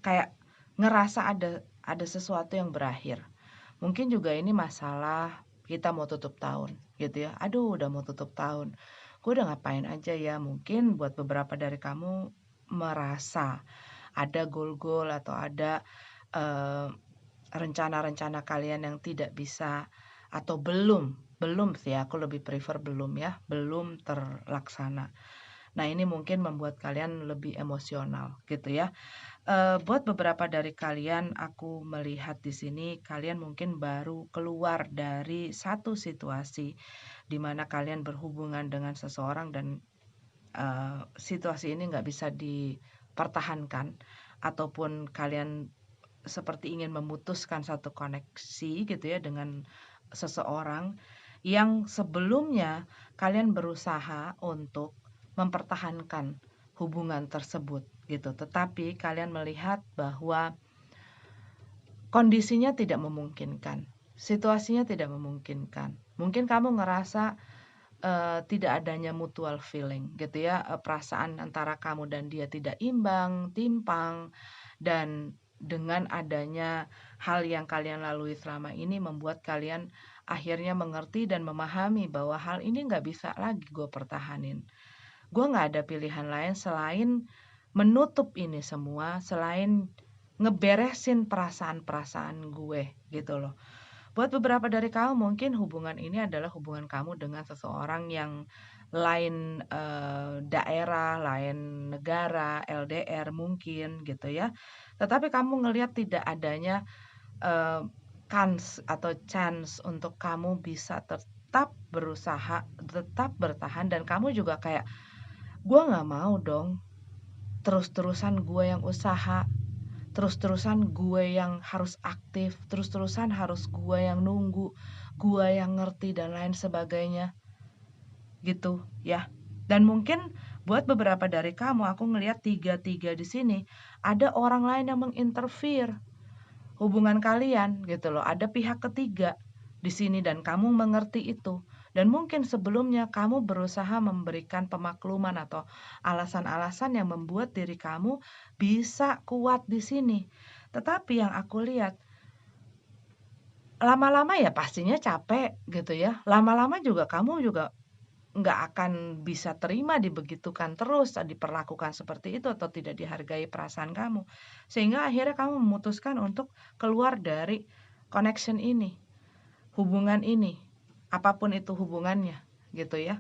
Speaker 1: kayak ngerasa ada sesuatu yang berakhir. Mungkin juga ini masalah kita mau tutup tahun gitu ya. Aduh, udah mau tutup tahun. Gue udah ngapain aja ya? Mungkin buat beberapa dari kamu merasa ada goal-goal atau ada rencana-rencana kalian yang tidak bisa atau belum sih, aku lebih prefer belum ya, belum terlaksana. Nah, ini mungkin membuat kalian lebih emosional gitu ya. Buat beberapa dari kalian, aku melihat di sini kalian mungkin baru keluar dari satu situasi di mana kalian berhubungan dengan seseorang dan situasi ini nggak bisa dipertahankan ataupun kalian seperti ingin memutuskan satu koneksi gitu ya dengan seseorang yang sebelumnya kalian berusaha untuk mempertahankan hubungan tersebut gitu. Tetapi kalian melihat bahwa kondisinya tidak memungkinkan, situasinya tidak memungkinkan. Mungkin kamu ngerasa tidak adanya mutual feeling gitu ya, perasaan antara kamu dan dia tidak imbang, timpang, dan dengan adanya hal yang kalian lalui selama ini membuat kalian akhirnya mengerti dan memahami bahwa hal ini nggak bisa lagi gue pertahanin. Gue nggak ada pilihan lain selain menutup ini semua, selain ngeberesin perasaan-perasaan gue gitu loh. Buat beberapa dari kamu mungkin hubungan ini adalah hubungan kamu dengan seseorang yang lain daerah, lain negara, LDR mungkin gitu ya. Tetapi kamu ngelihat tidak adanya kans atau chance untuk kamu bisa tetap berusaha, tetap bertahan, dan kamu juga kayak, gue nggak mau dong terus-terusan gue yang usaha, terus-terusan gue yang harus aktif, terus-terusan harus gue yang nunggu, gue yang ngerti dan lain sebagainya. Gitu ya. Dan mungkin buat beberapa dari kamu, aku ngelihat tiga-tiga di sini ada orang lain yang menginterfere hubungan kalian gitu loh. Ada pihak ketiga di sini dan kamu mengerti itu. Dan mungkin sebelumnya kamu berusaha memberikan pemakluman atau alasan-alasan yang membuat diri kamu bisa kuat di sini. Tetapi yang aku lihat lama-lama ya pastinya capek gitu ya. Lama-lama juga kamu juga nggak akan bisa terima dibegitukan terus, diperlakukan seperti itu atau tidak dihargai perasaan kamu. Sehingga akhirnya kamu memutuskan untuk keluar dari connection ini, hubungan ini, apapun itu hubungannya, gitu ya.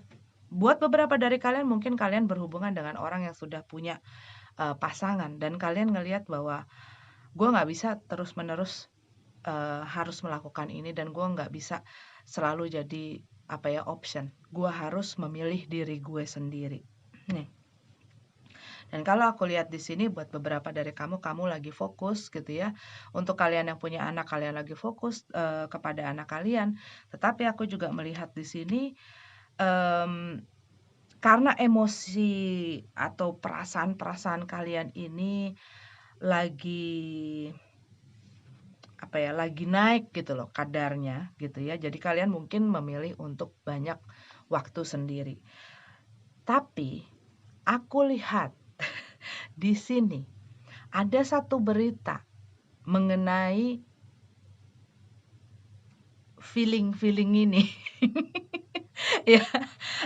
Speaker 1: Buat beberapa dari kalian mungkin kalian berhubungan dengan orang yang sudah punya pasangan dan kalian ngelihat bahwa gue nggak bisa terus-menerus harus melakukan ini dan gue nggak bisa selalu jadi option. Gue harus memilih diri gue sendiri. Nih. Dan kalau aku lihat di sini buat beberapa dari kamu lagi fokus gitu ya. Untuk kalian yang punya anak, kalian lagi fokus kepada anak kalian. Tetapi aku juga melihat di sini karena emosi atau perasaan-perasaan kalian ini lagi lagi naik gitu loh kadarnya gitu ya. Jadi kalian mungkin memilih untuk banyak waktu sendiri. Tapi aku lihat di sini ada satu berita mengenai feeling-feeling ini. Ya,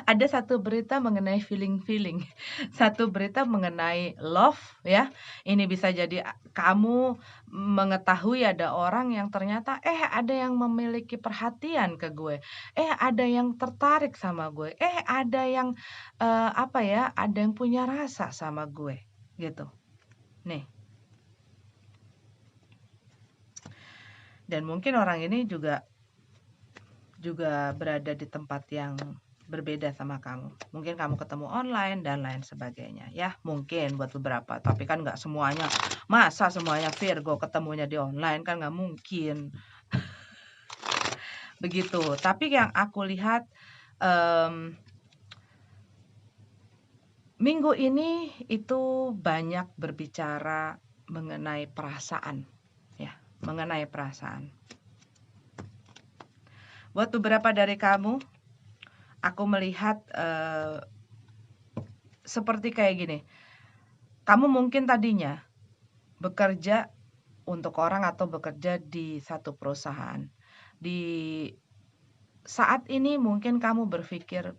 Speaker 1: ada satu berita mengenai feeling-feeling. Satu berita mengenai love ya. Ini bisa jadi kamu mengetahui ada orang yang ternyata ada yang memiliki perhatian ke gue. Ada yang tertarik sama gue. Ada yang ada yang punya rasa sama gue gitu. Nih. Dan mungkin orang ini juga berada di tempat yang berbeda sama kamu. Mungkin kamu ketemu online dan lain sebagainya. Ya, mungkin buat beberapa. Tapi kan nggak semuanya. Masa semuanya Virgo ketemunya di online? Kan nggak mungkin. Begitu. Tapi yang aku lihat minggu ini itu banyak berbicara mengenai perasaan. Ya, mengenai perasaan. Buat beberapa dari kamu, aku melihat seperti kayak gini. Kamu mungkin tadinya bekerja untuk orang atau bekerja di satu perusahaan. Di saat ini mungkin kamu berpikir,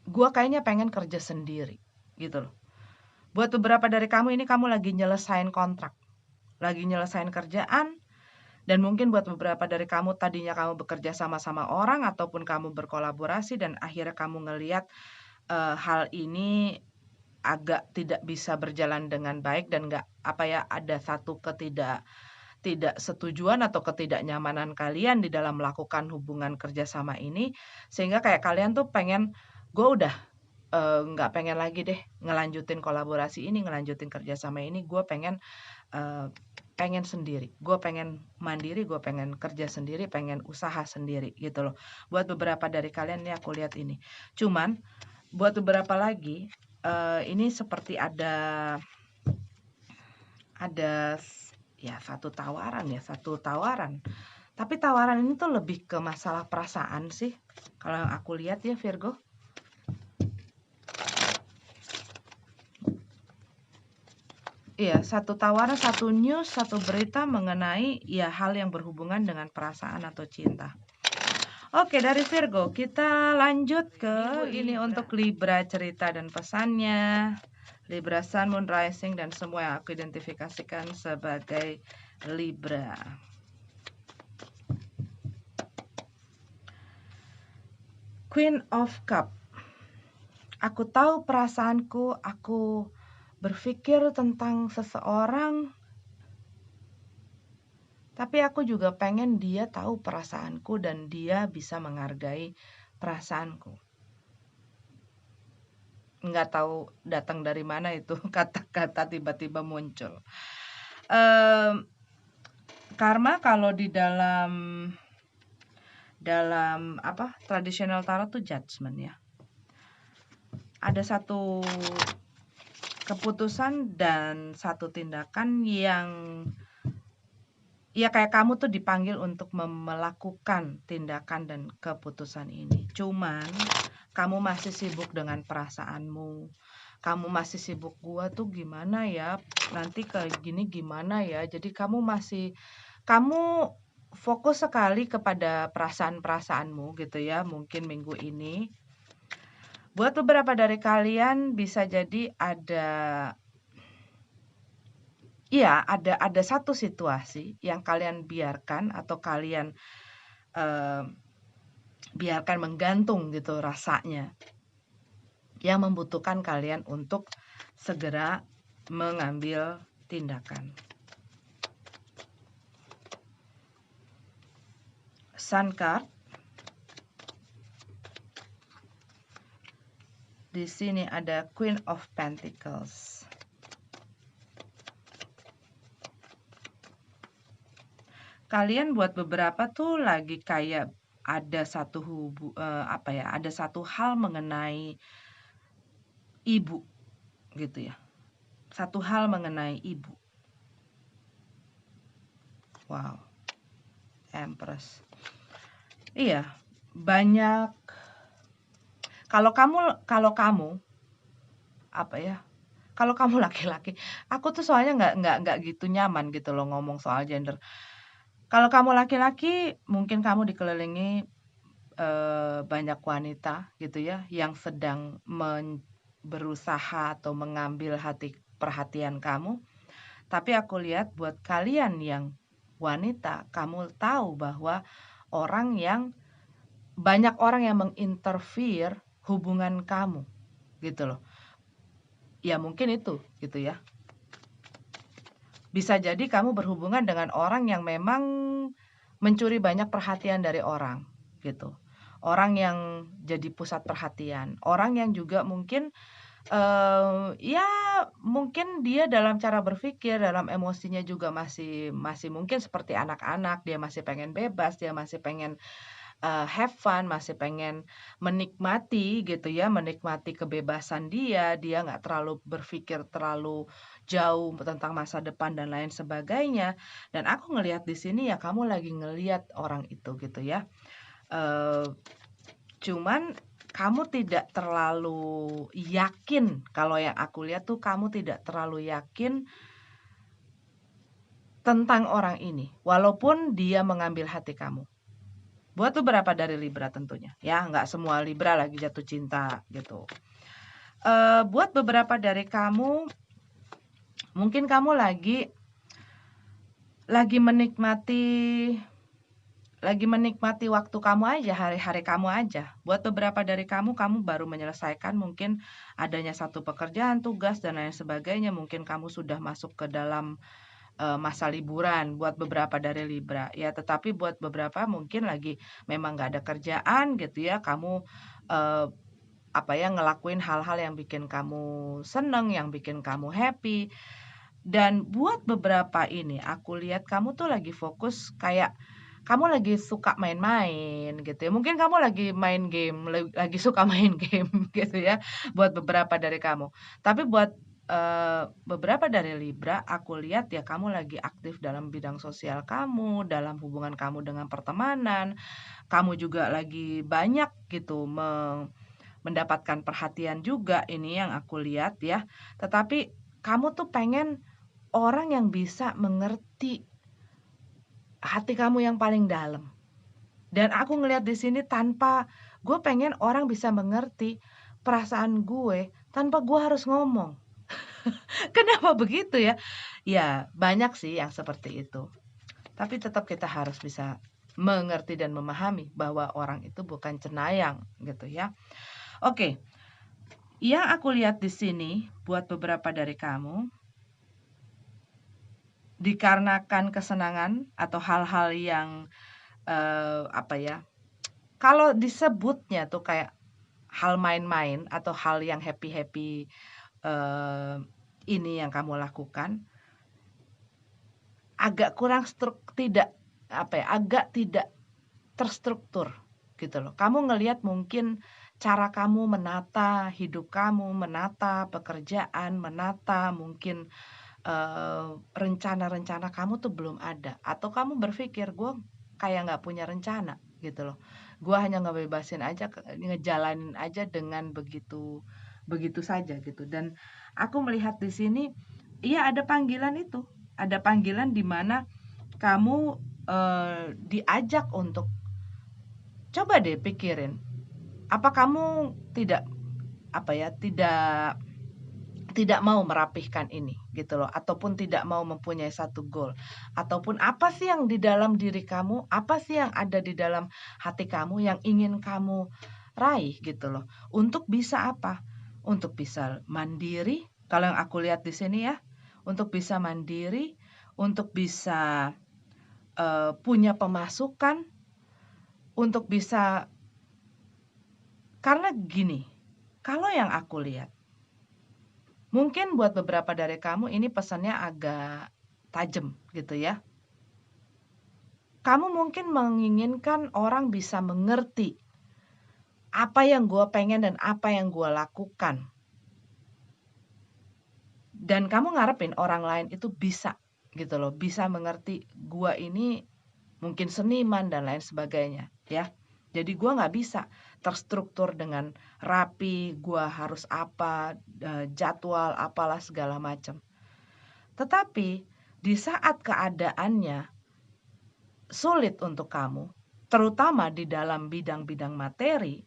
Speaker 1: gue kayaknya pengen kerja sendiri, gitu loh. Buat beberapa dari kamu ini kamu lagi nyelesain kontrak, lagi nyelesain kerjaan, dan mungkin buat beberapa dari kamu tadinya kamu bekerja sama-sama orang ataupun kamu berkolaborasi dan akhirnya kamu ngelihat hal ini agak tidak bisa berjalan dengan baik dan nggak ada satu tidak setujuan atau ketidaknyamanan kalian di dalam melakukan hubungan kerjasama ini sehingga kayak kalian tuh pengen gue udah nggak pengen lagi deh ngelanjutin kolaborasi ini, ngelanjutin kerjasama ini, gue pengen sendiri, gue pengen mandiri, gue pengen kerja sendiri, pengen usaha sendiri gitu loh. Buat beberapa dari kalian nih aku lihat ini. Cuman buat beberapa lagi ini seperti ada satu tawaran. Tapi tawaran ini tuh lebih ke masalah perasaan sih. Kalau yang aku lihat ya Virgo. Iya, satu tawaran, satu news, satu berita mengenai hal yang berhubungan dengan perasaan atau cinta. Oke, dari Virgo kita lanjut ke ini untuk Libra cerita dan pesannya. Libra Sun, Moon, Rising dan semua yang aku identifikasikan sebagai Libra. Queen of Cup. Aku tahu perasaanku, aku berpikir tentang seseorang, tapi aku juga pengen dia tahu perasaanku dan dia bisa menghargai perasaanku. Nggak tahu datang dari mana itu kata-kata tiba-tiba muncul. Karena kalau di dalam tradisional tarot tuh judgment ya. Ada satu keputusan dan satu tindakan yang kayak kamu tuh dipanggil untuk melakukan tindakan dan keputusan ini. Cuman kamu masih sibuk dengan perasaanmu. Kamu masih sibuk gua tuh gimana ya? Nanti kayak gini gimana ya? Jadi kamu fokus sekali kepada perasaan-perasaanmu gitu ya. Mungkin minggu ini Buat beberapa dari kalian bisa jadi ada satu situasi yang kalian biarkan atau kalian, eee, biarkan menggantung gitu rasanya, yang membutuhkan kalian untuk segera mengambil tindakan. Sun card. Di sini ada Queen of Pentacles. Kalian buat beberapa tuh lagi kayak ada ada satu hal mengenai ibu gitu ya. Satu hal mengenai ibu. Wow. Empress. Iya, banyak. Kalau kamu apa ya? Kalau kamu laki-laki, aku tuh soalnya nggak gitu nyaman gitu loh ngomong soal gender. Kalau kamu laki-laki, mungkin kamu dikelilingi banyak wanita gitu ya yang sedang berusaha atau mengambil perhatian kamu. Tapi aku lihat buat kalian yang wanita, kamu tahu bahwa banyak orang yang menginterfere hubungan kamu gitu loh. Ya mungkin itu gitu ya. Bisa jadi kamu berhubungan dengan orang yang memang mencuri banyak perhatian dari orang gitu. Orang yang jadi pusat perhatian, orang yang juga mungkin ya mungkin dia dalam cara berpikir, dalam emosinya juga masih mungkin seperti anak-anak, dia masih pengen bebas, dia masih pengen have fun, masih pengen menikmati gitu ya, menikmati kebebasan dia nggak terlalu berpikir terlalu jauh tentang masa depan dan lain sebagainya. Dan aku ngelihat di sini ya kamu lagi ngelihat orang itu gitu ya. Cuman kamu tidak terlalu yakin, kalau yang aku lihat tuh kamu tidak terlalu yakin tentang orang ini, walaupun dia mengambil hati kamu. Buat beberapa dari Libra tentunya, ya nggak semua Libra lagi jatuh cinta gitu. Buat beberapa dari kamu, mungkin kamu lagi menikmati waktu kamu aja, hari-hari kamu aja. Buat beberapa dari kamu baru menyelesaikan mungkin adanya satu pekerjaan, tugas, dan lain sebagainya. Mungkin kamu sudah masuk ke dalam masa liburan buat beberapa dari Libra. Ya, tetapi buat beberapa mungkin lagi memang nggak ada kerjaan gitu ya. Kamu ngelakuin hal-hal yang bikin kamu seneng, yang bikin kamu happy. Dan buat beberapa ini, aku lihat kamu tuh lagi fokus kayak kamu lagi suka main-main gitu ya. Mungkin kamu lagi main game, lagi suka main game gitu ya, buat beberapa dari kamu. Tapi buat beberapa dari Libra, aku lihat ya kamu lagi aktif dalam bidang sosial kamu, dalam hubungan kamu dengan pertemanan. Kamu juga lagi banyak gitu mendapatkan perhatian juga, ini yang aku lihat ya. Tetapi kamu tuh pengen orang yang bisa mengerti hati kamu yang paling dalam. Dan aku ngelihat di sini gue pengen orang bisa mengerti perasaan gue tanpa gue harus ngomong. Kenapa begitu ya? Ya, banyak sih yang seperti itu. Tapi tetap kita harus bisa mengerti dan memahami bahwa orang itu bukan cenayang gitu ya. Oke. Yang aku lihat di sini buat beberapa dari kamu, dikarenakan kesenangan atau hal-hal yang kalau disebutnya tuh kayak hal main-main atau hal yang happy-happy ini yang kamu lakukan agak agak tidak terstruktur gitu loh. Kamu ngelihat mungkin cara kamu menata hidup kamu, menata pekerjaan, menata mungkin rencana-rencana kamu tuh belum ada. Atau kamu berpikir, gue kayak nggak punya rencana gitu loh. Gue hanya ngejalanin aja dengan begitu saja gitu. Dan aku melihat di sini, iya ada panggilan itu. Ada panggilan di mana kamu diajak untuk coba deh pikirin, apa kamu tidak tidak mau merapihkan ini gitu loh, ataupun tidak mau mempunyai satu goal, ataupun apa sih yang di dalam diri kamu, apa sih yang ada di dalam hati kamu yang ingin kamu raih gitu loh. Untuk bisa apa? Untuk bisa mandiri, kalau yang aku lihat di sini ya, untuk bisa mandiri, untuk bisa punya pemasukan, untuk bisa, karena gini, kalau yang aku lihat, mungkin buat beberapa dari kamu ini pesannya agak tajam gitu ya. Kamu mungkin menginginkan orang bisa mengerti apa yang gue pengen dan apa yang gue lakukan. Dan kamu ngarepin orang lain itu bisa gitu loh, bisa mengerti gue ini mungkin seniman dan lain sebagainya ya. Jadi gue nggak bisa terstruktur dengan rapi, gue harus apa, jadwal apalah segala macam. Tetapi di saat keadaannya sulit untuk kamu, terutama di dalam bidang-bidang materi,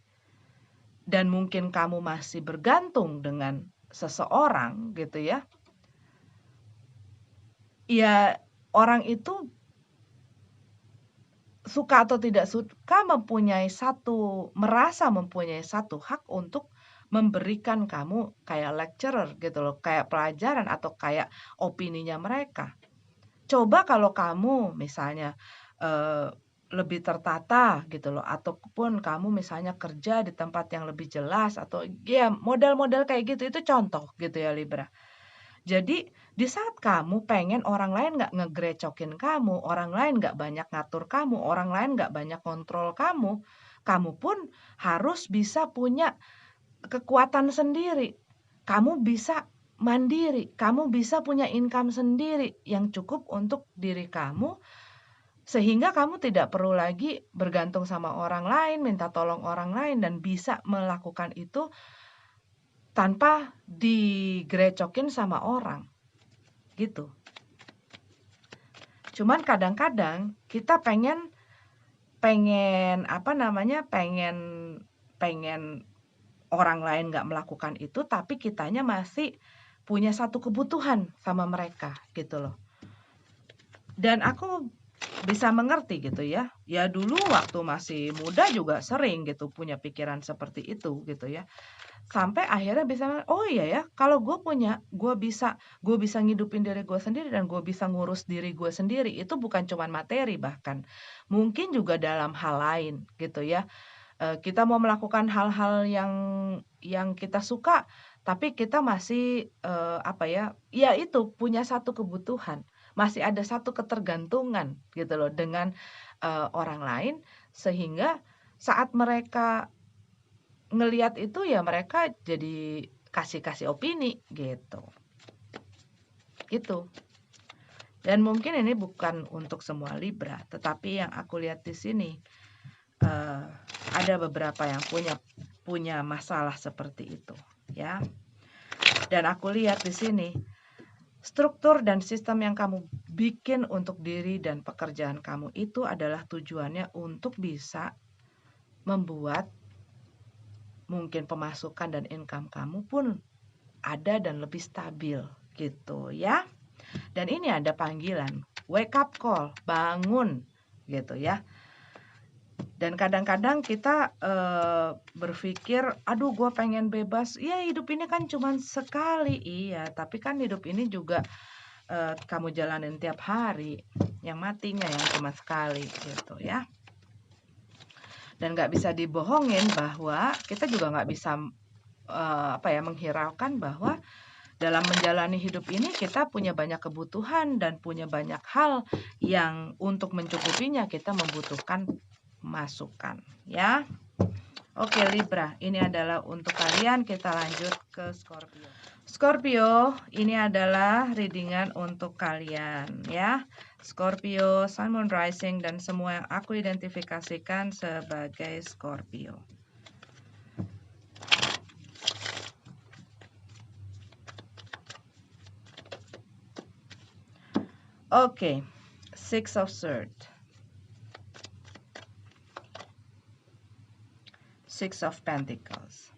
Speaker 1: dan mungkin kamu masih bergantung dengan seseorang gitu ya, ya orang itu suka atau tidak suka merasa mempunyai satu hak untuk memberikan kamu kayak lecturer gitu loh, kayak pelajaran atau kayak opininya mereka. Coba kalau kamu misalnya lebih tertata gitu loh, ataupun kamu misalnya kerja di tempat yang lebih jelas, atau ya model-model kayak gitu, itu contoh gitu ya Libra. Jadi di saat kamu pengen orang lain nggak ngegrecokin kamu, orang lain nggak banyak ngatur kamu, orang lain nggak banyak kontrol kamu, kamu pun harus bisa punya kekuatan sendiri. Kamu bisa mandiri, kamu bisa punya income sendiri yang cukup untuk diri kamu, sehingga kamu tidak perlu lagi bergantung sama orang lain, minta tolong orang lain, dan bisa melakukan itu tanpa digrecokin sama orang. Gitu. Cuman kadang-kadang kita pengen pengen orang lain nggak melakukan itu, tapi kitanya masih punya satu kebutuhan sama mereka gitu loh. Dan aku bisa mengerti gitu ya. Ya dulu waktu masih muda juga sering gitu punya pikiran seperti itu gitu ya. Sampai akhirnya bisa, oh iya ya, kalau gue bisa ngidupin diri gue sendiri dan gue bisa ngurus diri gue sendiri. Itu bukan cuma materi, bahkan mungkin juga dalam hal lain gitu ya. Kita mau melakukan hal-hal yang kita suka, tapi kita masih ya itu punya satu kebutuhan, masih ada satu ketergantungan gitu loh dengan orang lain, sehingga saat mereka ngelihat itu ya mereka jadi kasih opini gitu. Gitu. Dan mungkin ini bukan untuk semua Libra, tetapi yang aku lihat di sini ada beberapa yang punya masalah seperti itu, ya. Dan aku lihat di sini struktur dan sistem yang kamu bikin untuk diri dan pekerjaan kamu itu adalah tujuannya untuk bisa membuat mungkin pemasukan dan income kamu pun ada dan lebih stabil gitu ya. Dan ini ada panggilan, wake up call, bangun gitu ya. Dan kadang-kadang kita berpikir, aduh gue pengen bebas, ya hidup ini kan cuma sekali, iya, tapi kan hidup ini juga kamu jalanin tiap hari, yang matinya yang cuma sekali gitu ya. Dan nggak bisa dibohongin bahwa kita juga nggak bisa menghiraukan bahwa dalam menjalani hidup ini kita punya banyak kebutuhan dan punya banyak hal yang untuk mencukupinya kita membutuhkan masukan ya. Oke Libra, ini adalah untuk kalian. Kita lanjut ke Scorpio. Scorpio, ini adalah readingan untuk kalian ya. Scorpio, Sun, Moon, Rising, dan semua yang aku identifikasikan sebagai Scorpio. Oke, Six of Swords, Six of Pentacles,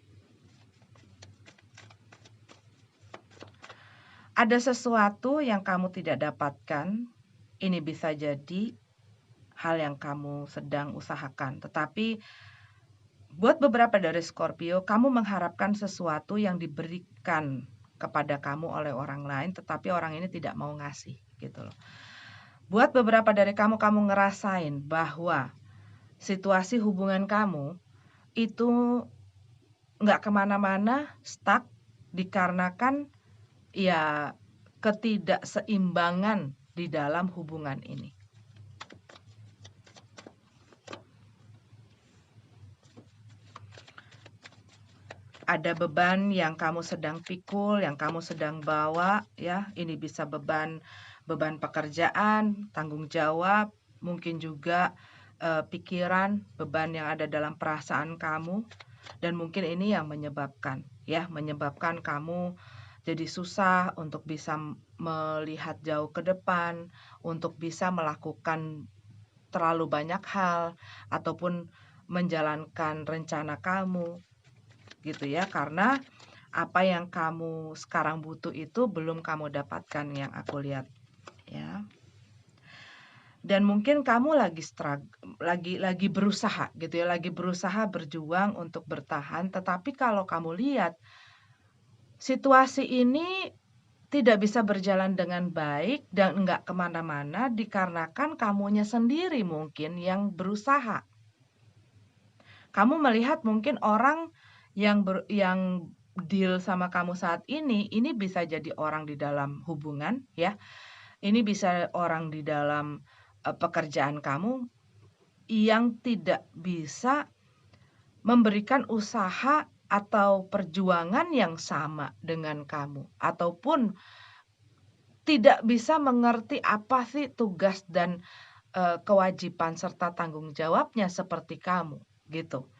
Speaker 1: Ada sesuatu yang kamu tidak dapatkan, ini bisa jadi hal yang kamu sedang usahakan. Tetapi buat beberapa dari Scorpio, kamu mengharapkan sesuatu yang diberikan kepada kamu oleh orang lain, tetapi orang ini tidak mau ngasih, gitu loh. Buat beberapa dari kamu, kamu ngerasain bahwa situasi hubungan kamu itu nggak kemana-mana, stuck, dikarenakan ya ketidakseimbangan di dalam hubungan ini. Ada beban yang kamu sedang pikul, yang kamu sedang bawa, ya. Ini bisa beban pekerjaan, tanggung jawab, mungkin juga pikiran, beban yang ada dalam perasaan kamu, dan mungkin ini yang menyebabkan kamu jadi susah untuk bisa melihat jauh ke depan, untuk bisa melakukan terlalu banyak hal ataupun menjalankan rencana kamu, gitu ya, karena apa yang kamu sekarang butuh itu belum kamu dapatkan yang aku lihat, ya. Dan mungkin kamu lagi berusaha gitu ya, lagi berusaha berjuang untuk bertahan, tetapi kalau kamu lihat situasi ini tidak bisa berjalan dengan baik dan enggak kemana-mana dikarenakan kamunya sendiri mungkin yang berusaha. Kamu melihat mungkin orang yang deal sama kamu saat ini bisa jadi orang di dalam hubungan, ya. Ini bisa orang di dalam pekerjaan kamu yang tidak bisa memberikan usaha atau perjuangan yang sama dengan kamu, ataupun tidak bisa mengerti apa sih tugas dan kewajiban serta tanggung jawabnya seperti kamu, gitu.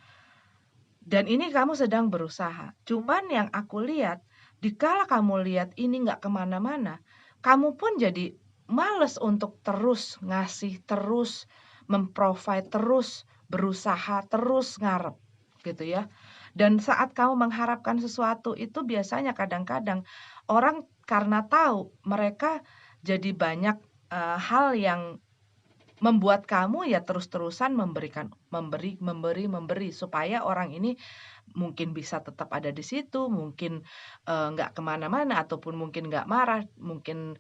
Speaker 1: Dan ini kamu sedang berusaha. Cuman yang aku lihat, dikala kamu lihat ini nggak kemana-mana, kamu pun jadi males untuk terus ngasih, terus memprovide, terus berusaha, terus ngarep, gitu ya. Dan saat kamu mengharapkan sesuatu itu biasanya kadang-kadang orang karena tahu mereka jadi banyak hal yang membuat kamu ya terus-terusan memberi supaya orang ini mungkin bisa tetap ada di situ, mungkin nggak kemana-mana ataupun mungkin nggak marah, mungkin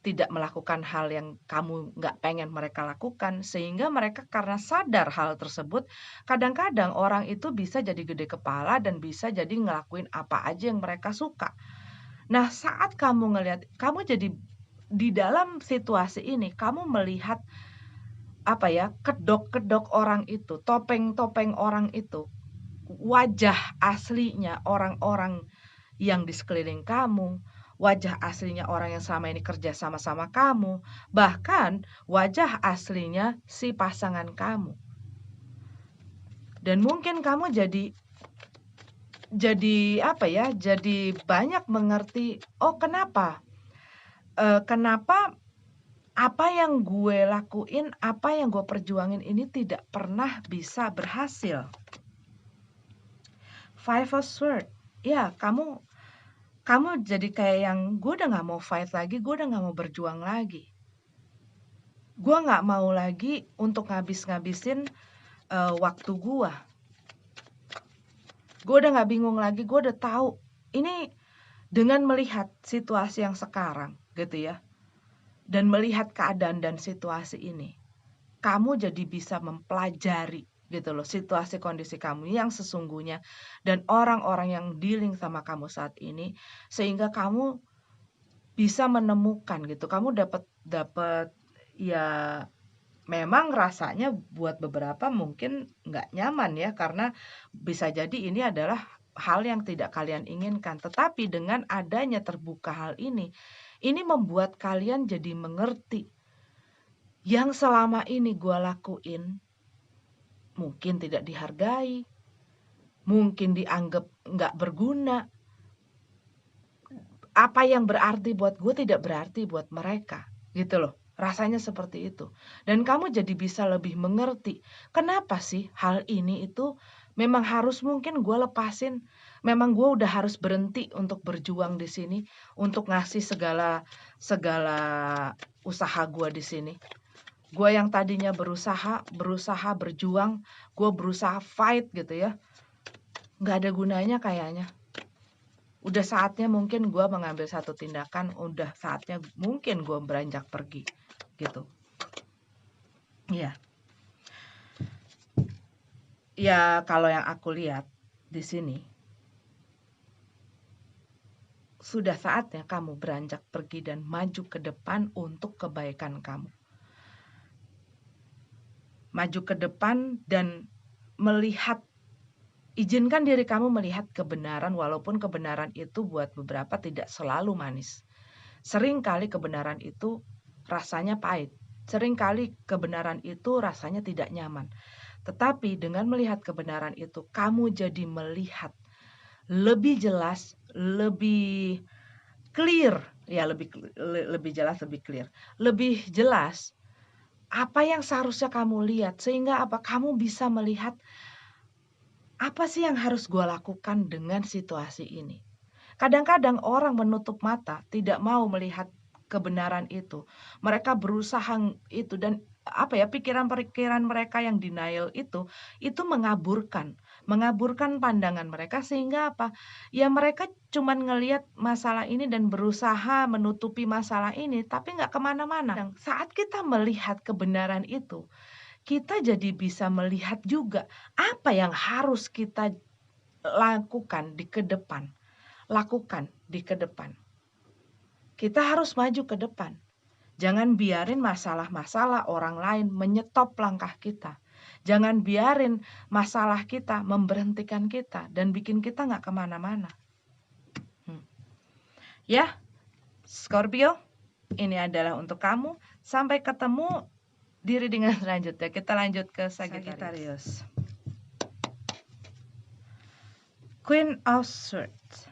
Speaker 1: tidak melakukan hal yang kamu nggak pengen mereka lakukan, sehingga mereka karena sadar hal tersebut, kadang-kadang orang itu bisa jadi gede kepala dan bisa jadi ngelakuin apa aja yang mereka suka. Nah, saat kamu ngelihat kamu jadi di dalam situasi ini, kamu melihat kedok-kedok orang itu, topeng-topeng orang itu, wajah aslinya orang-orang yang di sekeliling kamu, wajah aslinya orang yang selama ini kerja sama-sama kamu, bahkan wajah aslinya si pasangan kamu. Dan mungkin kamu jadi banyak mengerti, oh kenapa? Kenapa apa yang gue lakuin, apa yang gue perjuangin ini tidak pernah bisa berhasil. Five of Swords, ya kamu jadi kayak yang gue udah gak mau fight lagi, gue udah gak mau berjuang lagi. Gue gak mau lagi untuk ngabisin waktu gue. Gue udah gak bingung lagi, gue udah tahu. Ini dengan melihat situasi yang sekarang gitu ya, dan melihat keadaan dan situasi ini, kamu jadi bisa mempelajari gitu loh situasi kondisi kamu yang sesungguhnya dan orang-orang yang dealing sama kamu saat ini, sehingga kamu bisa menemukan gitu. Kamu dapat ya memang rasanya buat beberapa mungkin nggak nyaman ya, karena bisa jadi ini adalah hal yang tidak kalian inginkan. Tetapi dengan adanya terbuka hal ini membuat kalian jadi mengerti yang selama ini gue lakuin mungkin tidak dihargai, mungkin dianggap nggak berguna. Apa yang berarti buat gue tidak berarti buat mereka, gitu loh. Rasanya seperti itu. Dan kamu jadi bisa lebih mengerti, kenapa sih hal ini itu memang harus mungkin gue lepasin, memang gue udah harus berhenti untuk berjuang di sini, untuk ngasih segala segala usaha gue di sini. Gue yang tadinya berusaha berjuang, gue berusaha fight gitu ya, nggak ada gunanya kayaknya. Udah saatnya mungkin gue mengambil satu tindakan, udah saatnya mungkin gue beranjak pergi gitu. Iya. Ya kalau yang aku lihat di sini, sudah saatnya kamu beranjak pergi dan maju ke depan untuk kebaikan kamu. Maju ke depan dan melihat, izinkan diri kamu melihat kebenaran, walaupun kebenaran itu buat beberapa tidak selalu manis. Seringkali kebenaran itu rasanya pahit. Seringkali kebenaran itu rasanya tidak nyaman. Tetapi dengan melihat kebenaran itu, kamu jadi melihat lebih jelas, lebih clear, ya lebih jelas, lebih clear. Lebih jelas apa yang seharusnya kamu lihat, sehingga apa kamu bisa melihat apa sih yang harus gue lakukan dengan situasi ini. Kadang-kadang orang menutup mata, tidak mau melihat kebenaran itu. Mereka berusaha itu, dan apa ya, pikiran-pikiran mereka yang denial itu mengaburkan pandangan mereka, sehingga apa? Ya mereka cuman ngelihat masalah ini dan berusaha menutupi masalah ini, tapi nggak kemana-mana. Saat kita melihat kebenaran itu, kita jadi bisa melihat juga apa yang harus kita lakukan di ke depan. Kita harus maju ke depan. Jangan biarin masalah-masalah orang lain menyetop langkah kita. Jangan biarin masalah kita memberhentikan kita dan bikin kita nggak kemana-mana. Ya, Scorpio, ini adalah untuk kamu. Sampai ketemu di readingan selanjutnya. Kita lanjut ke Sagittarius. Queen of Swords,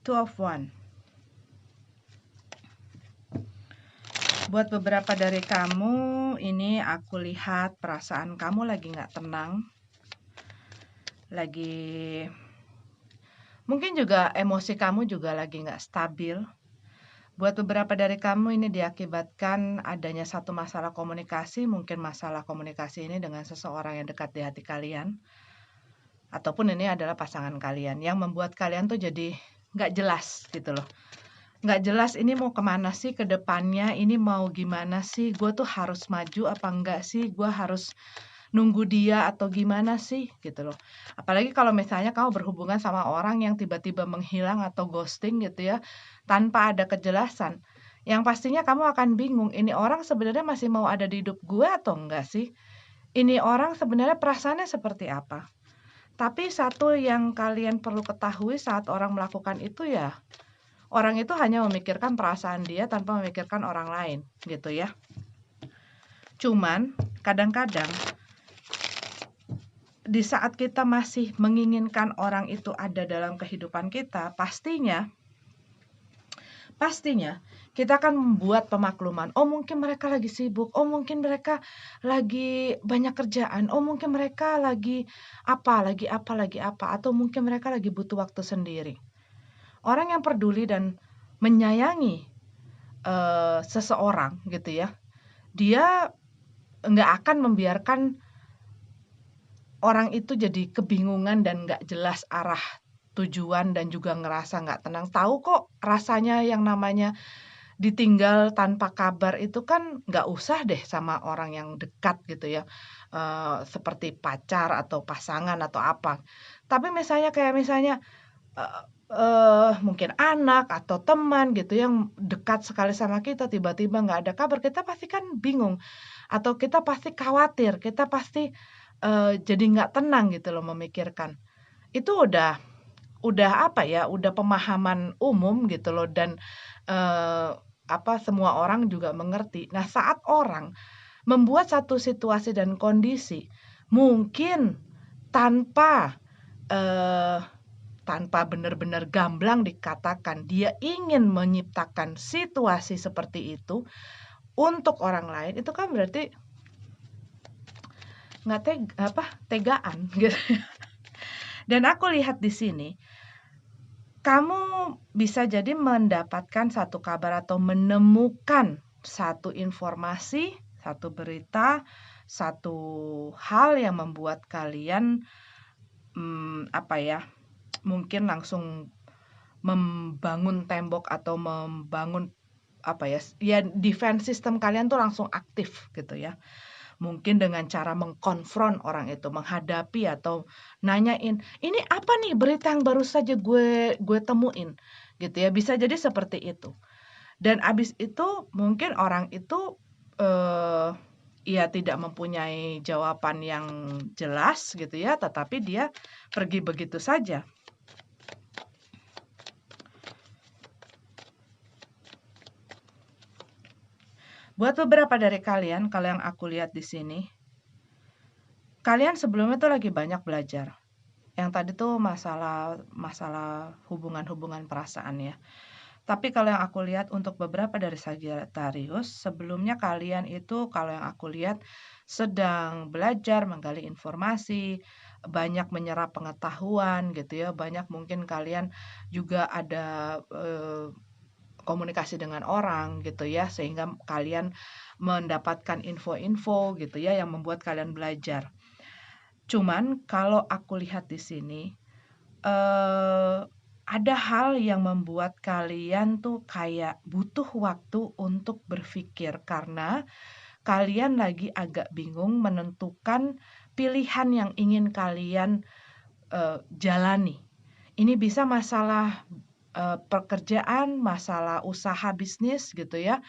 Speaker 1: Two of Wands. Buat beberapa dari kamu, ini aku lihat perasaan kamu lagi nggak tenang. Mungkin juga emosi kamu juga lagi nggak stabil. Buat beberapa dari kamu ini diakibatkan adanya satu masalah komunikasi, mungkin masalah komunikasi ini dengan seseorang yang dekat di hati kalian. Ataupun ini adalah pasangan kalian yang membuat kalian tuh jadi nggak jelas gitu loh. Nggak jelas ini mau kemana sih ke depannya, ini mau gimana sih, gue tuh harus maju apa enggak sih, gue harus nunggu dia atau gimana sih gitu loh. Apalagi kalau misalnya kamu berhubungan sama orang yang tiba-tiba menghilang atau ghosting gitu ya, tanpa ada kejelasan. Yang pastinya kamu akan bingung, ini orang sebenarnya masih mau ada di hidup gue atau enggak sih? Ini orang sebenarnya perasaannya seperti apa? Tapi satu yang kalian perlu ketahui saat orang melakukan itu ya, orang itu hanya memikirkan perasaan dia tanpa memikirkan orang lain gitu ya. Cuman kadang-kadang di saat kita masih menginginkan orang itu ada dalam kehidupan kita, pastinya kita akan membuat pemakluman. Oh mungkin mereka lagi sibuk, oh mungkin mereka lagi banyak kerjaan, oh mungkin mereka lagi apa, atau mungkin mereka lagi butuh waktu sendiri. Orang yang peduli dan menyayangi seseorang gitu ya, dia nggak akan membiarkan orang itu jadi kebingungan dan nggak jelas arah tujuan dan juga ngerasa nggak tenang. Tahu kok rasanya yang namanya ditinggal tanpa kabar itu kan nggak usah deh sama orang yang dekat gitu ya, seperti pacar atau pasangan atau apa. Tapi misalnya mungkin anak atau teman gitu yang dekat sekali sama kita, tiba-tiba nggak ada kabar, kita pasti kan bingung atau kita pasti khawatir, kita pasti jadi nggak tenang gitu loh memikirkan. Itu udah apa ya, udah pemahaman umum gitu loh, dan semua orang juga mengerti. Nah, saat orang membuat satu situasi dan kondisi mungkin tanpa benar-benar gamblang dikatakan dia ingin menciptakan situasi seperti itu untuk orang lain, itu kan berarti nggak tegaan gitu. Dan aku lihat di sini, kamu bisa jadi mendapatkan satu kabar atau menemukan satu informasi, satu berita, satu hal yang membuat kalian, apa ya, mungkin langsung membangun tembok atau membangun, apa ya, ya defense system kalian tuh langsung aktif gitu ya. Mungkin dengan cara mengkonfront orang itu, menghadapi atau nanyain, "Ini apa nih berita yang baru saja gue temuin?" Gitu ya, bisa jadi seperti itu. Dan abis itu mungkin orang itu, ya tidak mempunyai jawaban yang jelas gitu ya, tetapi dia pergi begitu saja. Buat beberapa dari kalian, kalau yang aku lihat di sini, kalian sebelumnya tuh lagi banyak belajar. Yang tadi tuh masalah masalah hubungan-hubungan perasaan ya. Tapi kalau yang aku lihat untuk beberapa dari Sagittarius, sebelumnya kalian itu kalau yang aku lihat sedang belajar menggali informasi, banyak menyerap pengetahuan gitu ya, banyak mungkin kalian juga ada komunikasi dengan orang gitu ya, sehingga kalian mendapatkan info-info gitu ya yang membuat kalian belajar. Cuman kalau aku lihat di sini, ada hal yang membuat kalian tuh kayak butuh waktu untuk berpikir karena kalian lagi agak bingung menentukan pilihan yang ingin kalian, jalani. Ini bisa masalah, pekerjaan, masalah usaha bisnis gitu ya.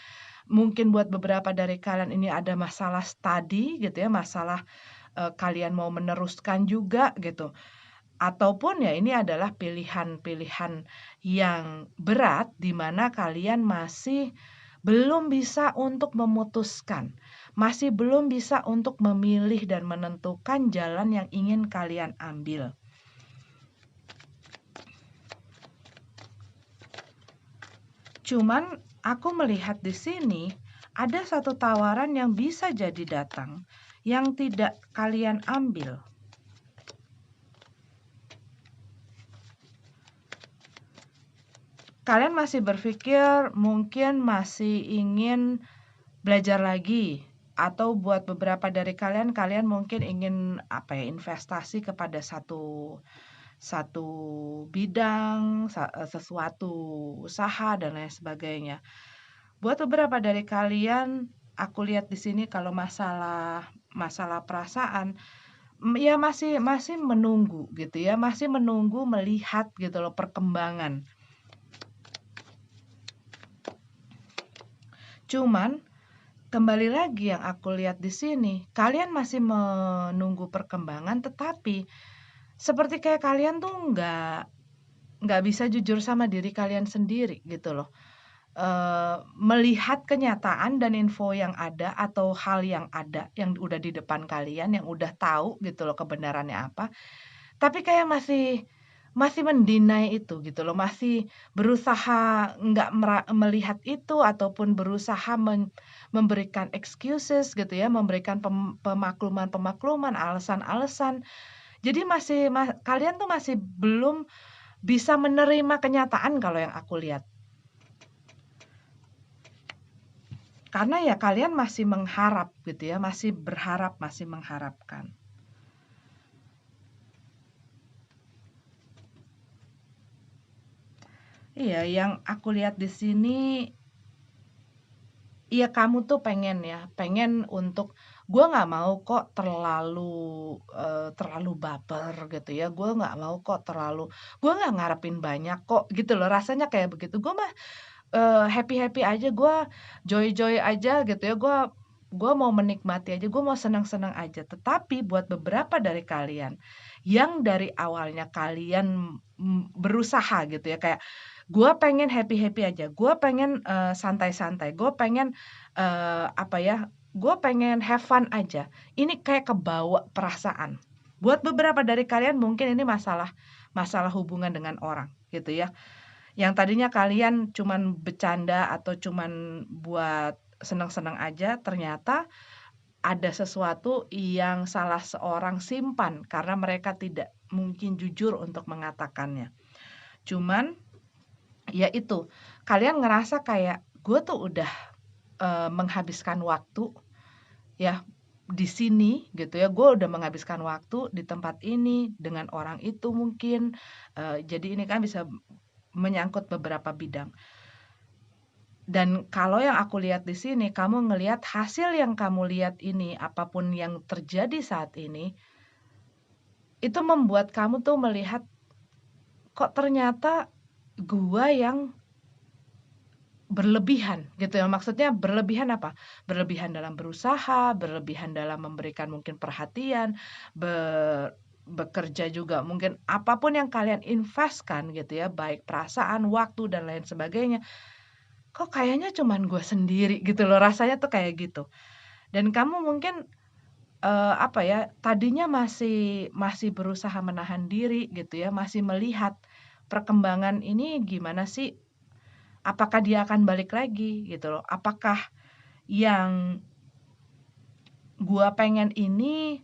Speaker 1: Mungkin buat beberapa dari kalian ini ada masalah study gitu ya, masalah, kalian mau meneruskan juga gitu. Ataupun ya ini adalah pilihan-pilihan yang berat di mana kalian masih belum bisa untuk memutuskan, masih belum bisa untuk memilih dan menentukan jalan yang ingin kalian ambil. Cuman aku melihat di sini ada satu tawaran yang bisa jadi datang yang tidak kalian ambil. Kalian masih berpikir mungkin masih ingin belajar lagi atau buat beberapa dari kalian, kalian mungkin ingin apa ya, investasi kepada satu satu bidang, sesuatu usaha dan lain sebagainya. Buat beberapa dari kalian, aku lihat di sini kalau masalah masalah perasaan, ya masih masih menunggu gitu ya, masih menunggu melihat gitu loh perkembangan. Cuman kembali lagi yang aku lihat di sini, kalian masih menunggu perkembangan, tetapi seperti kayak kalian tuh nggak bisa jujur sama diri kalian sendiri gitu loh. Melihat kenyataan dan info yang ada atau hal yang ada, yang udah di depan kalian, yang udah tahu gitu loh kebenarannya apa, tapi kayak masih masih men-deny itu gitu loh, masih berusaha nggak melihat itu ataupun berusaha memberikan excuses gitu ya, memberikan pemakluman-pemakluman, alasan-alasan. Jadi masih kalian tuh masih belum bisa menerima kenyataan kalau yang aku lihat. Karena ya kalian masih mengharap gitu ya, masih berharap, masih mengharapkan. Iya, yang aku lihat di sini, iya kamu tuh pengen ya, pengen untuk, gue nggak mau kok terlalu baper gitu ya, gue nggak mau kok gue nggak ngarepin banyak kok gitu loh, rasanya kayak begitu. Gue mah happy-happy aja, gue joy-joy aja gitu ya, gue mau menikmati aja, gue mau senang-senang aja. Tetapi buat beberapa dari kalian, yang dari awalnya kalian, berusaha gitu ya, kayak, gue pengen happy-happy aja, gue pengen, santai-santai, gue pengen, apa ya, gue pengen have fun aja. Ini kayak kebawa perasaan. Buat beberapa dari kalian mungkin ini masalah masalah hubungan dengan orang gitu ya. Yang tadinya kalian cuman bercanda atau cuman buat senang-senang aja, ternyata ada sesuatu yang salah seorang simpan karena mereka tidak mungkin jujur untuk mengatakannya. Cuman, ya itu, kalian ngerasa kayak, "Gue tuh udah, menghabiskan waktu ya, di sini," gitu ya, "gue udah menghabiskan waktu di tempat ini, dengan orang itu mungkin." Jadi ini kan bisa menyangkut beberapa bidang. Dan kalau yang aku lihat di sini, kamu ngelihat hasil yang kamu lihat ini, apapun yang terjadi saat ini, itu membuat kamu tuh melihat, kok ternyata gua yang berlebihan gitu ya. Maksudnya berlebihan apa? Berlebihan dalam berusaha, berlebihan dalam memberikan mungkin perhatian, bekerja juga mungkin apapun yang kalian invest-kan gitu ya, baik perasaan, waktu, dan lain sebagainya. Kok kayaknya cuman gue sendiri gitu loh, rasanya tuh kayak gitu. Dan kamu mungkin, apa ya, tadinya masih masih berusaha menahan diri gitu ya, masih melihat perkembangan ini gimana sih, apakah dia akan balik lagi gitu loh, apakah yang gua pengen ini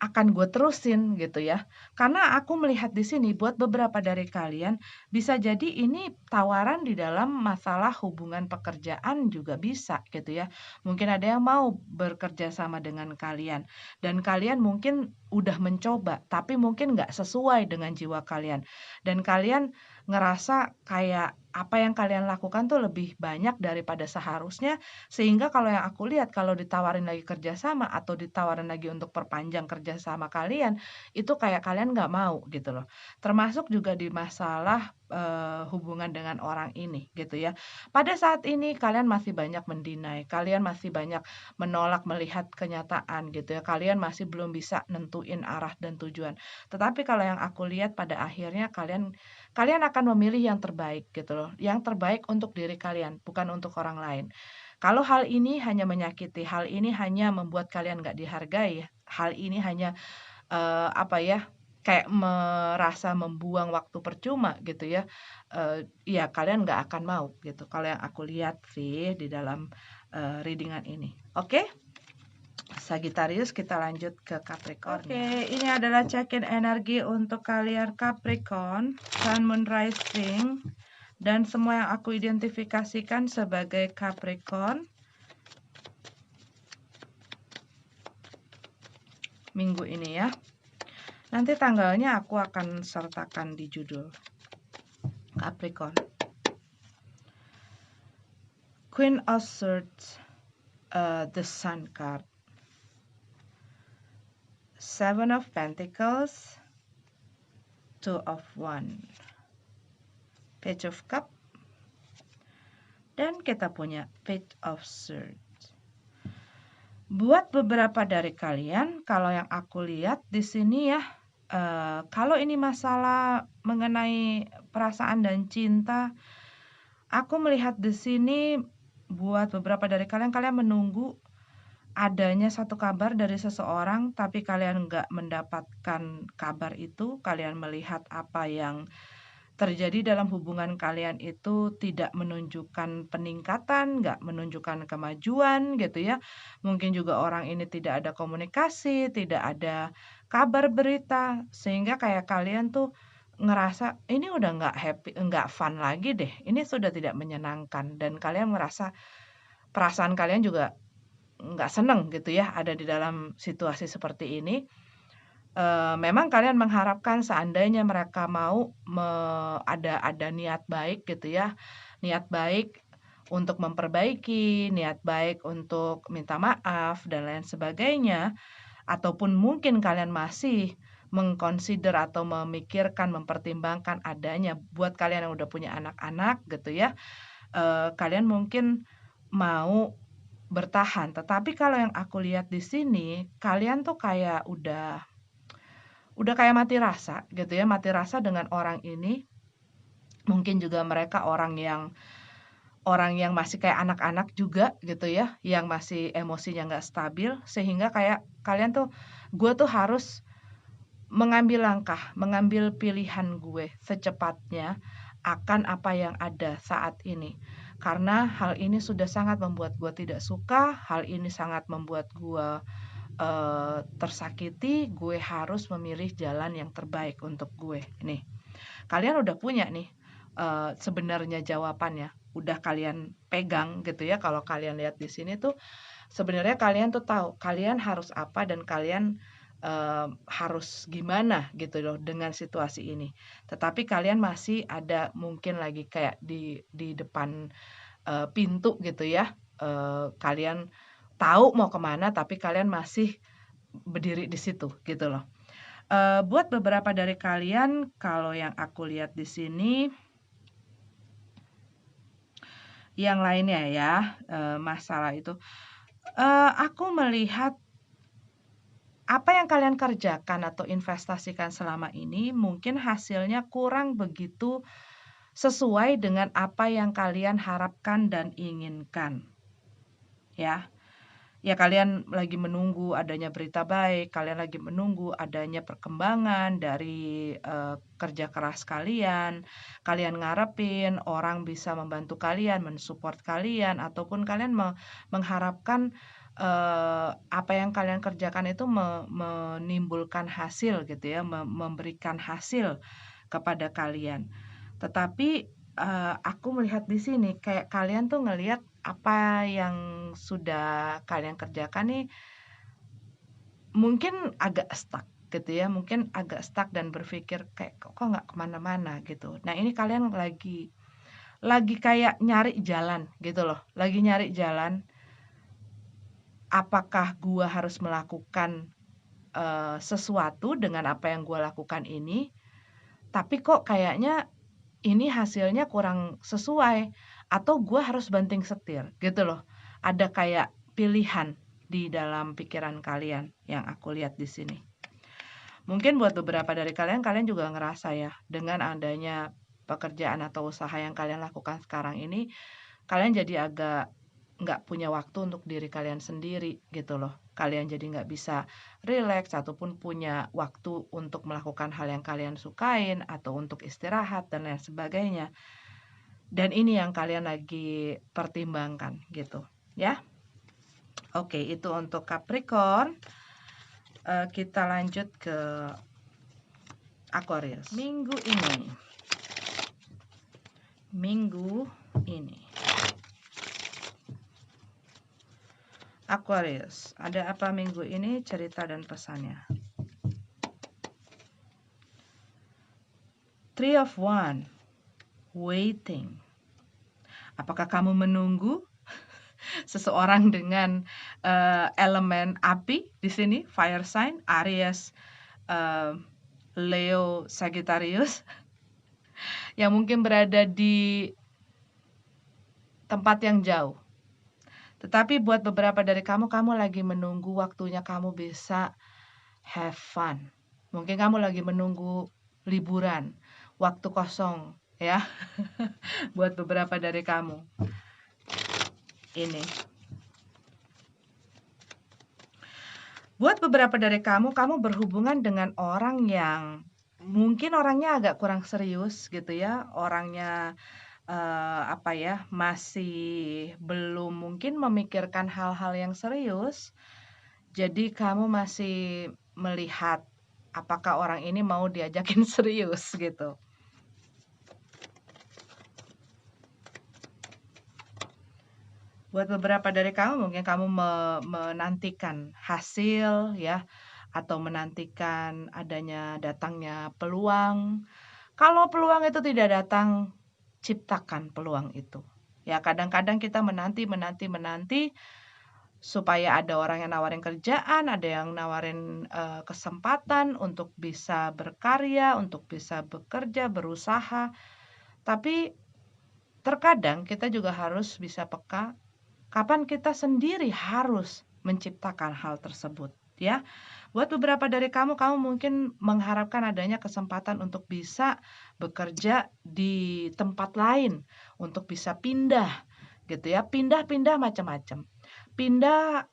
Speaker 1: akan gue terusin gitu ya. Karena aku melihat di sini buat beberapa dari kalian, bisa jadi ini tawaran di dalam masalah hubungan pekerjaan juga bisa gitu ya. Mungkin ada yang mau bekerja sama dengan kalian dan kalian mungkin udah mencoba, tapi mungkin nggak sesuai dengan jiwa kalian. Dan kalian ngerasa kayak apa yang kalian lakukan tuh lebih banyak daripada seharusnya, sehingga kalau yang aku lihat kalau ditawarin lagi kerjasama atau ditawarin lagi untuk perpanjang kerjasama kalian, itu kayak kalian nggak mau gitu loh. Termasuk juga di masalah, hubungan dengan orang ini gitu ya. Pada saat ini kalian masih banyak kalian masih banyak menolak melihat kenyataan gitu ya, kalian masih belum bisa nentuin arah dan tujuan. Tetapi kalau yang aku lihat pada akhirnya kalian kalian akan memilih yang terbaik gitu loh, yang terbaik untuk diri kalian, bukan untuk orang lain. Kalau hal ini hanya menyakiti, hal ini hanya membuat kalian nggak dihargai, hal ini hanya, apa ya, kayak merasa membuang waktu percuma gitu ya, ya kalian nggak akan mau gitu, kalau yang aku lihat sih di dalam, reading ini. Oke? Sagittarius, kita lanjut ke Capricorn. Oke, ini adalah check-in energi untuk kalian Capricorn, Sun, Moon, Rising, dan semua yang aku identifikasikan sebagai Capricorn. Minggu ini ya. Nanti tanggalnya aku akan sertakan di judul. Capricorn. Queen of Swords, the Sun card. Seven of Pentacles, Two of Wands, Page of Cup, dan kita punya Page of Swords. Buat beberapa dari kalian, kalau yang aku lihat di sini ya, kalau ini masalah mengenai perasaan dan cinta, aku melihat di sini buat beberapa dari kalian, kalian menunggu adanya satu kabar dari seseorang, tapi kalian nggak mendapatkan kabar itu, kalian melihat apa yang terjadi dalam hubungan kalian itu tidak menunjukkan peningkatan, nggak menunjukkan kemajuan gitu ya. Mungkin juga orang ini tidak ada komunikasi, tidak ada kabar berita, sehingga kayak kalian tuh ngerasa ini udah nggak happy, nggak fun lagi deh. Ini sudah tidak menyenangkan dan kalian merasa perasaan kalian juga nggak seneng gitu ya ada di dalam situasi seperti ini. Memang kalian mengharapkan seandainya mereka mau ada niat baik gitu ya, niat baik untuk memperbaiki, niat baik untuk minta maaf dan lain sebagainya, ataupun mungkin kalian masih meng-consider atau memikirkan, mempertimbangkan adanya buat kalian yang udah punya anak-anak gitu ya, kalian mungkin mau bertahan. Tetapi kalau yang aku lihat di sini, kalian tuh kayak udah kayak mati rasa gitu ya, mati rasa dengan orang ini. Mungkin juga mereka orang yang masih kayak anak-anak juga gitu ya, yang masih emosinya nggak stabil, sehingga kayak kalian tuh, gue tuh harus mengambil langkah, mengambil pilihan gue secepatnya akan apa yang ada saat ini. Karena hal ini sudah sangat membuat gue tidak suka, hal ini sangat membuat gue tersakiti, gue harus memilih jalan yang terbaik untuk gue. Nih, kalian udah punya nih, sebenarnya jawabannya, udah kalian pegang gitu ya. Kalau kalian lihat di sini tuh sebenarnya kalian tuh tahu kalian harus apa dan kalian, harus gimana gitu loh dengan situasi ini. Tetapi kalian masih ada mungkin lagi kayak di depan, pintu gitu ya, kalian tahu mau kemana tapi kalian masih berdiri di situ gitu loh. Buat beberapa dari kalian kalau yang aku lihat di sini, yang lainnya ya, masalah itu, aku melihat apa yang kalian kerjakan atau investasikan selama ini mungkin hasilnya kurang begitu sesuai dengan apa yang kalian harapkan dan inginkan, ya. Ya kalian lagi menunggu adanya berita baik, kalian lagi menunggu adanya perkembangan dari, kerja keras kalian, kalian ngarepin orang bisa membantu kalian, mensupport kalian, ataupun kalian mengharapkan, apa yang kalian kerjakan itu menimbulkan hasil gitu ya, memberikan hasil kepada kalian. Tetapi, aku melihat di sini kayak kalian tuh ngelihat apa yang sudah kalian kerjakan nih mungkin agak stuck gitu ya, mungkin agak stuck dan berpikir kayak, "Kok nggak kemana-mana?" Gitu. Nah, ini kalian lagi kayak nyari jalan gitu loh, lagi nyari jalan, apakah gua harus melakukan, sesuatu dengan apa yang gua lakukan ini, tapi kok kayaknya ini hasilnya kurang sesuai, atau gua harus banting setir, gitu loh. Ada kayak pilihan di dalam pikiran kalian yang aku lihat di sini. Mungkin buat beberapa dari kalian, kalian juga ngerasa ya, dengan adanya pekerjaan atau usaha yang kalian lakukan sekarang ini, kalian jadi agak nggak punya waktu untuk diri kalian sendiri gitu loh. Kalian jadi nggak bisa rileks ataupun punya waktu untuk melakukan hal yang kalian sukain atau untuk istirahat dan lain sebagainya. Dan ini yang kalian lagi pertimbangkan gitu, ya. Oke, itu untuk Capricorn. Kita lanjut ke Aquarius. Minggu ini. Aquarius, ada apa minggu ini? Cerita dan pesannya. Three of Wands, waiting. Apakah kamu menunggu seseorang dengan elemen api di sini, fire sign, Aries, Leo, Sagittarius, yang mungkin berada di tempat yang jauh. Tetapi buat beberapa dari kamu lagi menunggu waktunya kamu bisa have fun. Mungkin kamu lagi menunggu liburan, waktu kosong, ya. Buat beberapa dari kamu. Ini. Buat beberapa dari kamu berhubungan dengan orang yang mungkin orangnya agak kurang serius gitu ya, orangnya apa ya, masih belum mungkin memikirkan hal-hal yang serius. Jadi kamu masih melihat apakah orang ini mau diajakin serius gitu. Buat beberapa dari kamu mungkin kamu menantikan hasil ya, atau menantikan datangnya peluang. Kalau peluang itu tidak datang, ciptakan peluang itu. Ya, kadang-kadang kita menanti supaya ada orang yang nawarin kerjaan, ada yang nawarin, kesempatan untuk bisa berkarya, untuk bisa bekerja, berusaha. Tapi terkadang kita juga harus bisa peka, kapan kita sendiri harus menciptakan hal tersebut, ya. Buat beberapa dari kamu mungkin mengharapkan adanya kesempatan untuk bisa bekerja di tempat lain, untuk bisa pindah, gitu ya, pindah-pindah macam-macam. Pindah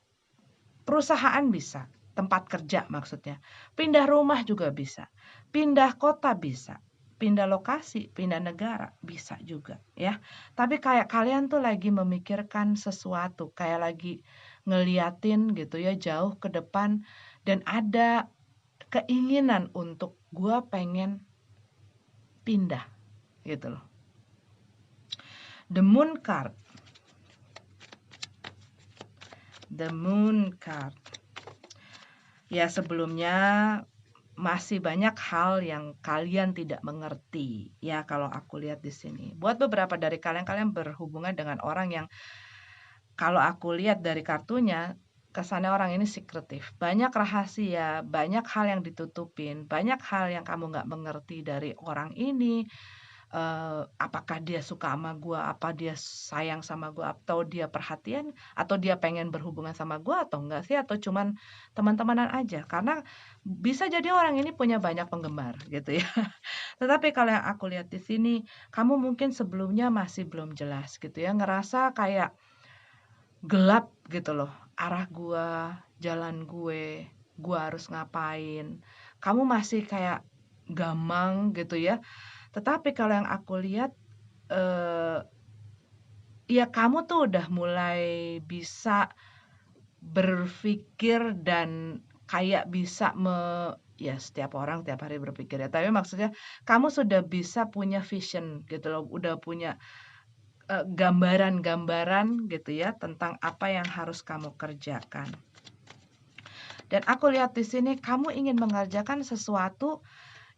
Speaker 1: perusahaan bisa, tempat kerja maksudnya. Pindah rumah juga bisa, pindah kota bisa, pindah lokasi, pindah negara bisa juga ya. Tapi kayak kalian tuh lagi memikirkan sesuatu, kayak lagi ngeliatin gitu ya jauh ke depan dan ada keinginan untuk gua pengen pindah gitu loh. The Moon card. The Moon card. Ya sebelumnya masih banyak hal yang kalian tidak mengerti ya kalau aku lihat di sini. Buat beberapa dari kalian berhubungan dengan orang yang kalau aku lihat dari kartunya kesannya orang ini sekretif. Banyak rahasia, banyak hal yang ditutupin, banyak hal yang kamu nggak mengerti dari orang ini. Apakah dia suka sama gua, apa dia sayang sama gua, atau dia perhatian, atau dia pengen berhubungan sama gua atau enggak sih, atau cuman teman-temanan aja. Karena bisa jadi orang ini punya banyak penggemar gitu ya. Tetapi kalau yang aku lihat di sini, kamu mungkin sebelumnya masih belum jelas gitu ya, ngerasa kayak gelap gitu loh, arah gua, jalan gua harus ngapain. Kamu masih kayak gamang gitu ya. Tetapi kalau yang aku lihat, eee, ya kamu tuh udah mulai bisa berpikir dan kayak bisa ya setiap orang tiap hari berpikir ya, tapi maksudnya kamu sudah bisa punya vision gitu loh, udah punya, gambaran-gambaran gitu ya tentang apa yang harus kamu kerjakan. Dan aku lihat di sini kamu ingin mengerjakan sesuatu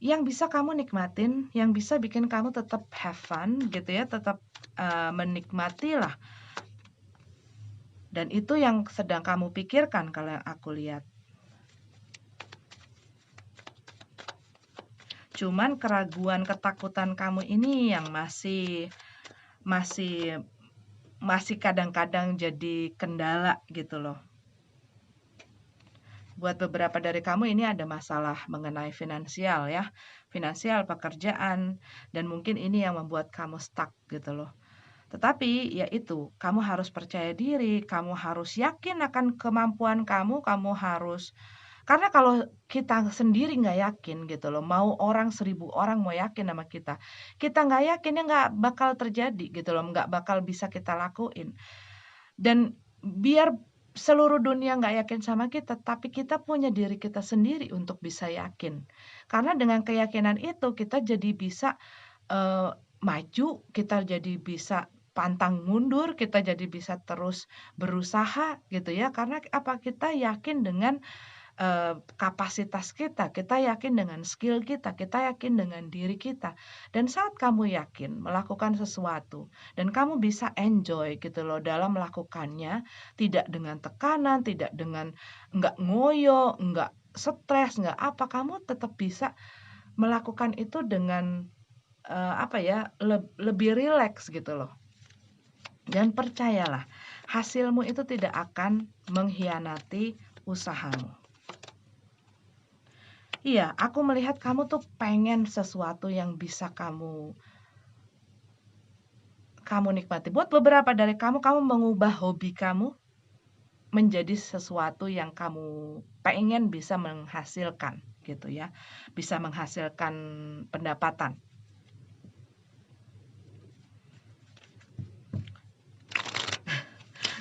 Speaker 1: yang bisa kamu nikmatin, yang bisa bikin kamu tetap have fun gitu ya, tetap, menikmatilah. Dan itu yang sedang kamu pikirkan kalau yang aku lihat. Cuman keraguan, ketakutan kamu ini yang masih masih kadang-kadang jadi kendala gitu loh. Buat beberapa dari kamu ini ada masalah mengenai finansial ya, finansial, pekerjaan, dan mungkin ini yang membuat kamu stuck gitu loh. Tetapi ya itu, kamu harus percaya diri, kamu harus yakin akan kemampuan kamu, kamu harus karena kalau kita sendiri nggak yakin gitu loh, mau orang 1000 orang mau yakin sama kita nggak yakin ya nggak bakal terjadi gitu loh, nggak bakal bisa kita lakuin. Dan biar seluruh dunia nggak yakin sama kita, tapi kita punya diri kita sendiri untuk bisa yakin. Karena dengan keyakinan itu kita jadi bisa, maju, kita jadi bisa pantang mundur, kita jadi bisa terus berusaha gitu ya, karena apa, kita yakin dengan kapasitas kita yakin dengan skill kita yakin dengan diri kita. Dan saat kamu yakin melakukan sesuatu dan kamu bisa enjoy gitu loh dalam melakukannya, tidak dengan tekanan, tidak dengan nggak ngoyo, nggak stres, nggak apa, kamu tetap bisa melakukan itu dengan, apa ya, lebih rileks gitu loh. Dan percayalah, hasilmu itu tidak akan mengkhianati usahamu. Iya, aku melihat kamu tuh pengen sesuatu yang bisa kamu nikmati. Buat beberapa dari kamu mengubah hobi kamu menjadi sesuatu yang kamu pengen bisa menghasilkan gitu ya. Bisa menghasilkan pendapatan.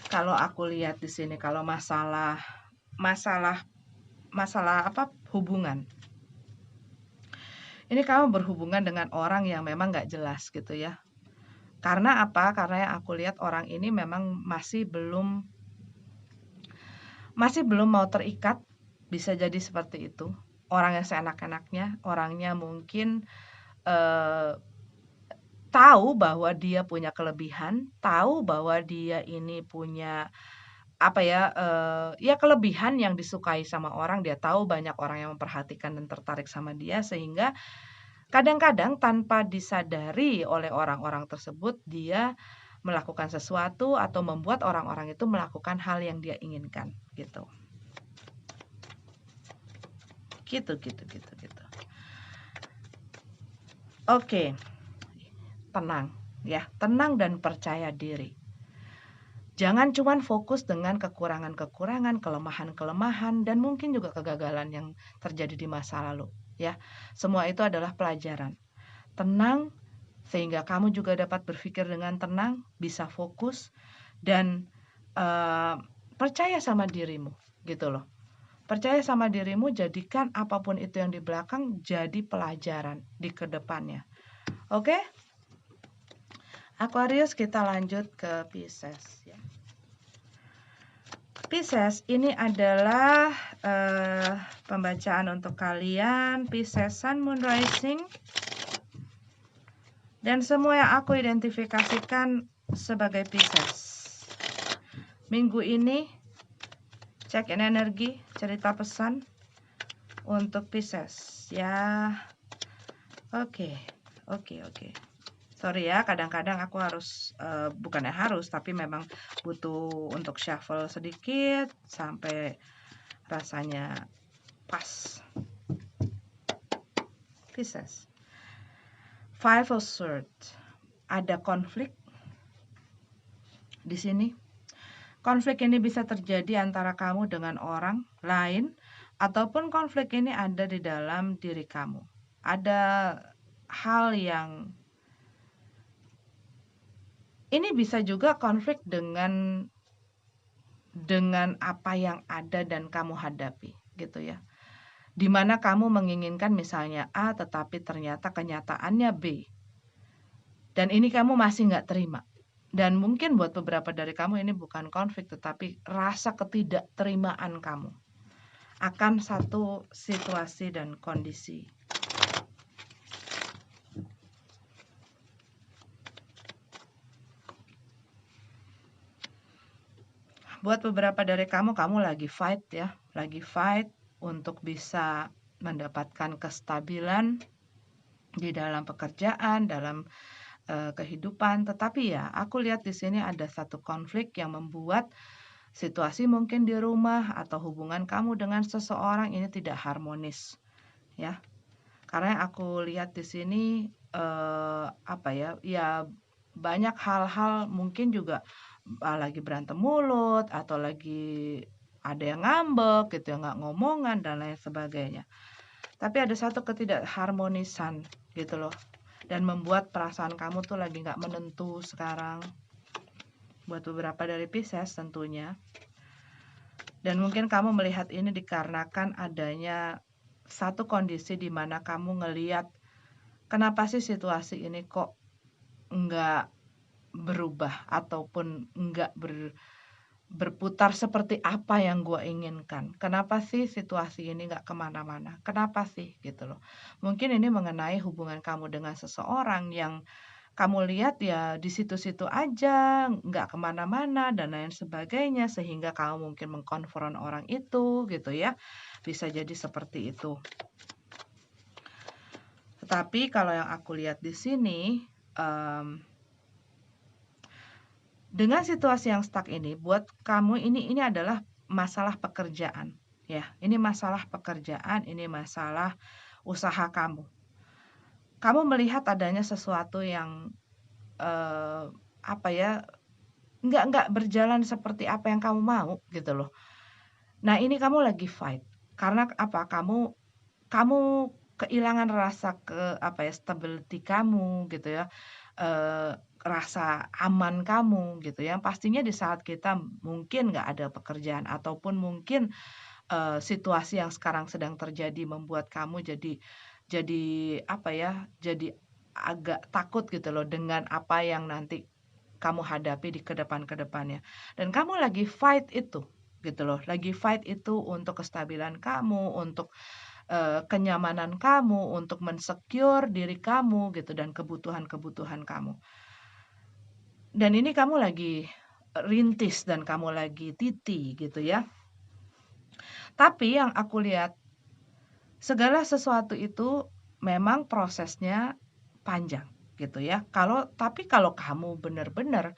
Speaker 1: Kalau aku lihat di sini kalau masalah apa hubungan. Ini kamu berhubungan dengan orang yang memang nggak jelas gitu ya. Karena apa? Karena yang aku lihat orang ini memang masih belum mau terikat, bisa jadi seperti itu. Orang yang seenak-enaknya, orangnya mungkin, eee, tahu bahwa dia punya kelebihan, tahu bahwa dia ini punya, apa ya, ya kelebihan yang disukai sama orang, dia tahu banyak orang yang memperhatikan dan tertarik sama dia, sehingga kadang-kadang tanpa disadari oleh orang-orang tersebut, dia melakukan sesuatu atau membuat orang-orang itu melakukan hal yang dia inginkan, gitu. Gitu. Oke, tenang ya, tenang dan percaya diri. Jangan cuman fokus dengan kekurangan-kekurangan, kelemahan-kelemahan, dan mungkin juga kegagalan yang terjadi di masa lalu, ya. Semua itu adalah pelajaran. Tenang, sehingga kamu juga dapat berpikir dengan tenang, bisa fokus, dan, eee, percaya sama dirimu, gitu loh. Percaya sama dirimu, jadikan apapun itu yang di belakang jadi pelajaran di kedepannya. Oke? Aquarius, kita lanjut ke Pisces ya. Pisces, ini adalah pembacaan untuk kalian Pisces Sun, Moon, Rising. Dan semua yang aku identifikasikan sebagai Pisces. Minggu ini, check-in energi, cerita pesan untuk Pisces ya. Oke. Sorry ya, kadang-kadang aku harus, bukannya harus, tapi memang butuh untuk shuffle sedikit sampai rasanya pas. Pisces. Five of Swords. Ada konflik di sini. Konflik ini bisa terjadi antara kamu dengan orang lain, ataupun konflik ini ada di dalam diri kamu. Ada hal yang ini bisa juga konflik dengan apa yang ada dan kamu hadapi, gitu ya. Dimana kamu menginginkan misalnya A, tetapi ternyata kenyataannya B. Dan ini kamu masih nggak terima. Dan mungkin buat beberapa dari kamu ini bukan konflik, tetapi rasa ketidakterimaan kamu akan satu situasi dan kondisi. Buat beberapa dari kamu lagi fight ya, lagi fight untuk bisa mendapatkan kestabilan di dalam pekerjaan, dalam kehidupan. Tetapi ya, aku lihat di sini ada satu konflik yang membuat situasi mungkin di rumah atau hubungan kamu dengan seseorang ini tidak harmonis, ya. Karena yang aku lihat di sini ya banyak hal-hal mungkin juga lagi berantem mulut atau lagi ada yang ngambek gitu ya, nggak ngomongan dan lain sebagainya. Tapi ada satu ketidakharmonisan gitu loh, dan membuat perasaan kamu tuh lagi nggak menentu sekarang. Buat beberapa dari Pisces tentunya. Dan mungkin kamu melihat ini dikarenakan adanya satu kondisi di mana kamu ngelihat kenapa sih situasi ini kok nggak berubah ataupun nggak berputar seperti apa yang gue inginkan. Kenapa sih situasi ini nggak kemana-mana? Kenapa sih gitu loh. Mungkin ini mengenai hubungan kamu dengan seseorang yang kamu lihat ya di situ-situ aja, nggak kemana-mana dan lain sebagainya, sehingga kamu mungkin mengkonfront orang itu gitu ya. Bisa jadi seperti itu. Tetapi kalau yang aku lihat di sini, dengan situasi yang stuck ini, buat kamu ini adalah masalah pekerjaan, ya. Ini masalah pekerjaan, ini masalah usaha kamu. Kamu melihat adanya sesuatu yang nggak berjalan seperti apa yang kamu mau gitu loh. Nah ini kamu lagi fight karena apa? Kamu kehilangan rasa stability kamu gitu ya. Rasa aman kamu gitu ya. Pastinya di saat kita mungkin nggak ada pekerjaan ataupun mungkin situasi yang sekarang sedang terjadi membuat kamu jadi jadi agak takut gitu loh dengan apa yang nanti kamu hadapi di kedepannya. Dan kamu lagi fight itu gitu loh. Lagi fight itu untuk kestabilan kamu, untuk kenyamanan kamu, untuk men-secure diri kamu gitu dan kebutuhan-kebutuhan kamu. Dan ini kamu lagi rintis dan kamu lagi titi gitu ya. Tapi yang aku lihat segala sesuatu itu memang prosesnya panjang gitu ya. Tapi kalau kamu benar-benar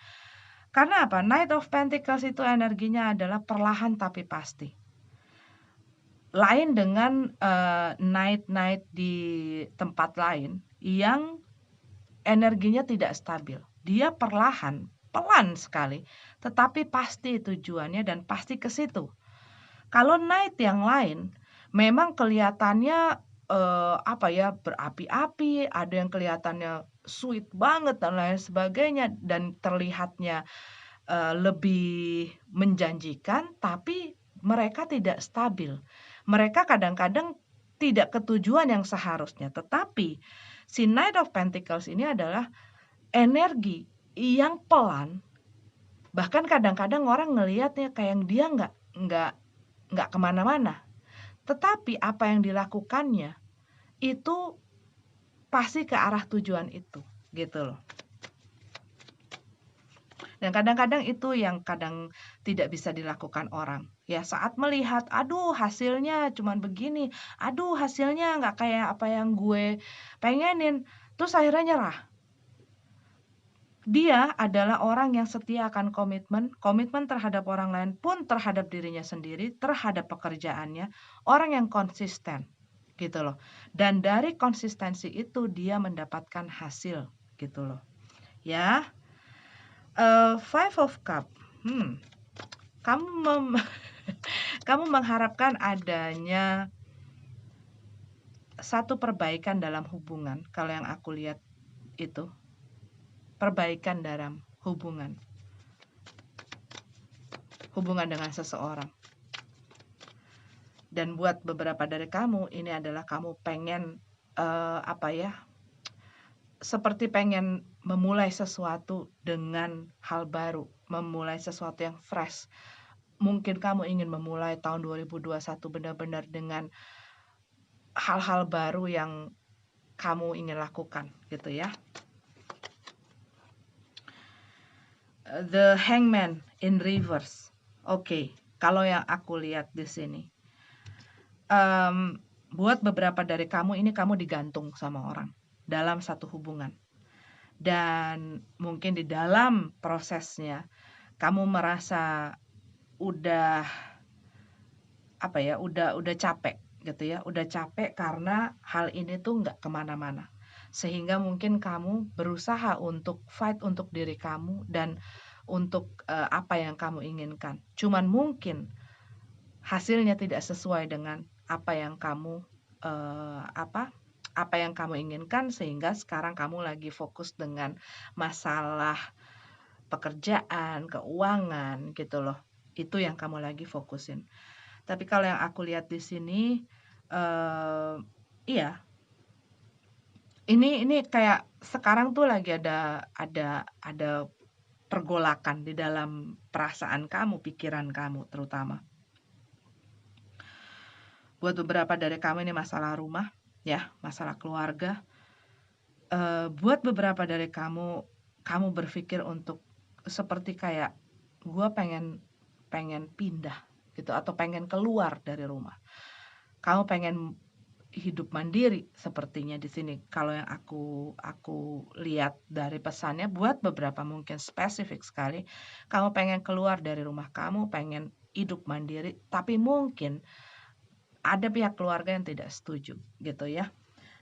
Speaker 1: karena apa? Knight of Pentacles itu energinya adalah perlahan tapi pasti. Lain dengan Knight di tempat lain yang energinya tidak stabil. Dia perlahan, pelan sekali, tetapi pasti tujuannya dan pasti ke situ. Kalau Knight yang lain memang kelihatannya berapi-api, ada yang kelihatannya sweet banget dan lain sebagainya dan terlihatnya lebih menjanjikan, tapi mereka tidak stabil. Mereka kadang-kadang tidak ke tujuan yang seharusnya, tetapi si Knight of Pentacles ini adalah energi yang pelan, bahkan kadang-kadang orang ngelihatnya kayak dia nggak kemana-mana, tetapi apa yang dilakukannya itu pasti ke arah tujuan itu, gitu loh. Dan kadang-kadang itu yang kadang tidak bisa dilakukan orang. Ya saat melihat, aduh hasilnya cuman begini, aduh hasilnya nggak kayak apa yang gue pengenin, terus akhirnya nyerah. Dia adalah orang yang setia akan komitmen terhadap orang lain pun terhadap dirinya sendiri, terhadap pekerjaannya, orang yang konsisten, gitu loh. Dan dari konsistensi itu dia mendapatkan hasil, gitu loh. Ya, Five of Cup. Kamu kamu mengharapkan adanya satu perbaikan dalam hubungan. Kalau yang aku lihat itu perbaikan dalam hubungan dengan seseorang. Dan buat beberapa dari kamu ini adalah kamu pengen seperti pengen memulai sesuatu dengan hal baru, memulai sesuatu yang fresh. Mungkin kamu ingin memulai tahun 2021 benar-benar dengan hal-hal baru yang kamu ingin lakukan, gitu ya. The Hangman in reverse. Oke, kalau yang aku lihat di sini, buat beberapa dari kamu ini kamu digantung sama orang dalam satu hubungan, dan mungkin di dalam prosesnya kamu merasa udah capek gitu ya, udah capek karena hal ini tuh nggak kemana-mana, sehingga mungkin kamu berusaha untuk fight untuk diri kamu dan untuk apa yang kamu inginkan, cuman mungkin hasilnya tidak sesuai dengan apa yang kamu inginkan, sehingga sekarang kamu lagi fokus dengan masalah pekerjaan, keuangan gitu loh. Itu yang kamu lagi fokusin. Tapi kalau yang aku lihat di sini, iya. Ini kayak sekarang tuh lagi ada pergolakan di dalam perasaan kamu, pikiran kamu terutama. Buat beberapa dari kamu ini masalah rumah, ya, masalah keluarga. Buat beberapa dari kamu berpikir untuk seperti kayak gue pengen pindah gitu, atau pengen keluar dari rumah. Kamu pengen hidup mandiri sepertinya di sini. Kalau yang aku lihat dari pesannya, buat beberapa mungkin spesifik sekali, kamu pengen keluar dari rumah kamu, pengen hidup mandiri, tapi mungkin ada pihak keluarga yang tidak setuju gitu ya.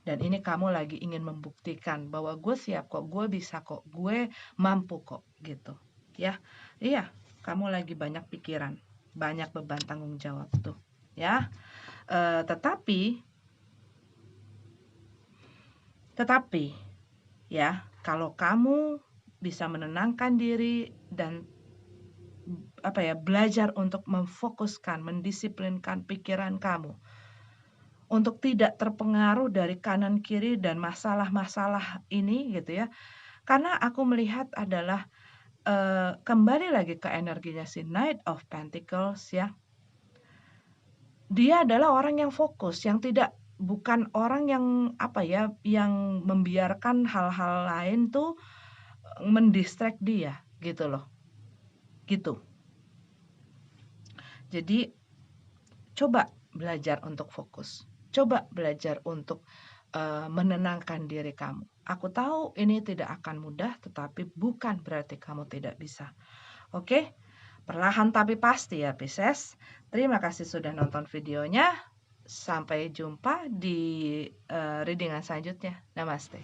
Speaker 1: Dan ini kamu lagi ingin membuktikan bahwa gue siap kok, gue bisa kok, gue mampu kok gitu ya. Iya, kamu lagi banyak pikiran, banyak beban tanggung jawab tuh ya. Tetapi ya, kalau kamu bisa menenangkan diri dan belajar untuk memfokuskan, mendisiplinkan pikiran kamu untuk tidak terpengaruh dari kanan kiri dan masalah-masalah ini gitu ya. Karena aku melihat adalah kembali lagi ke energinya si Knight of Pentacles ya. Dia adalah orang yang fokus, yang bukan orang yang yang membiarkan hal-hal lain tuh mendistract dia gitu loh. Gitu. Jadi coba belajar untuk fokus. Coba belajar untuk menenangkan diri kamu. Aku tahu ini tidak akan mudah, tetapi bukan berarti kamu tidak bisa. Oke? Perlahan tapi pasti ya Pisces. Terima kasih sudah nonton videonya. Sampai jumpa di readingan selanjutnya. Namaste.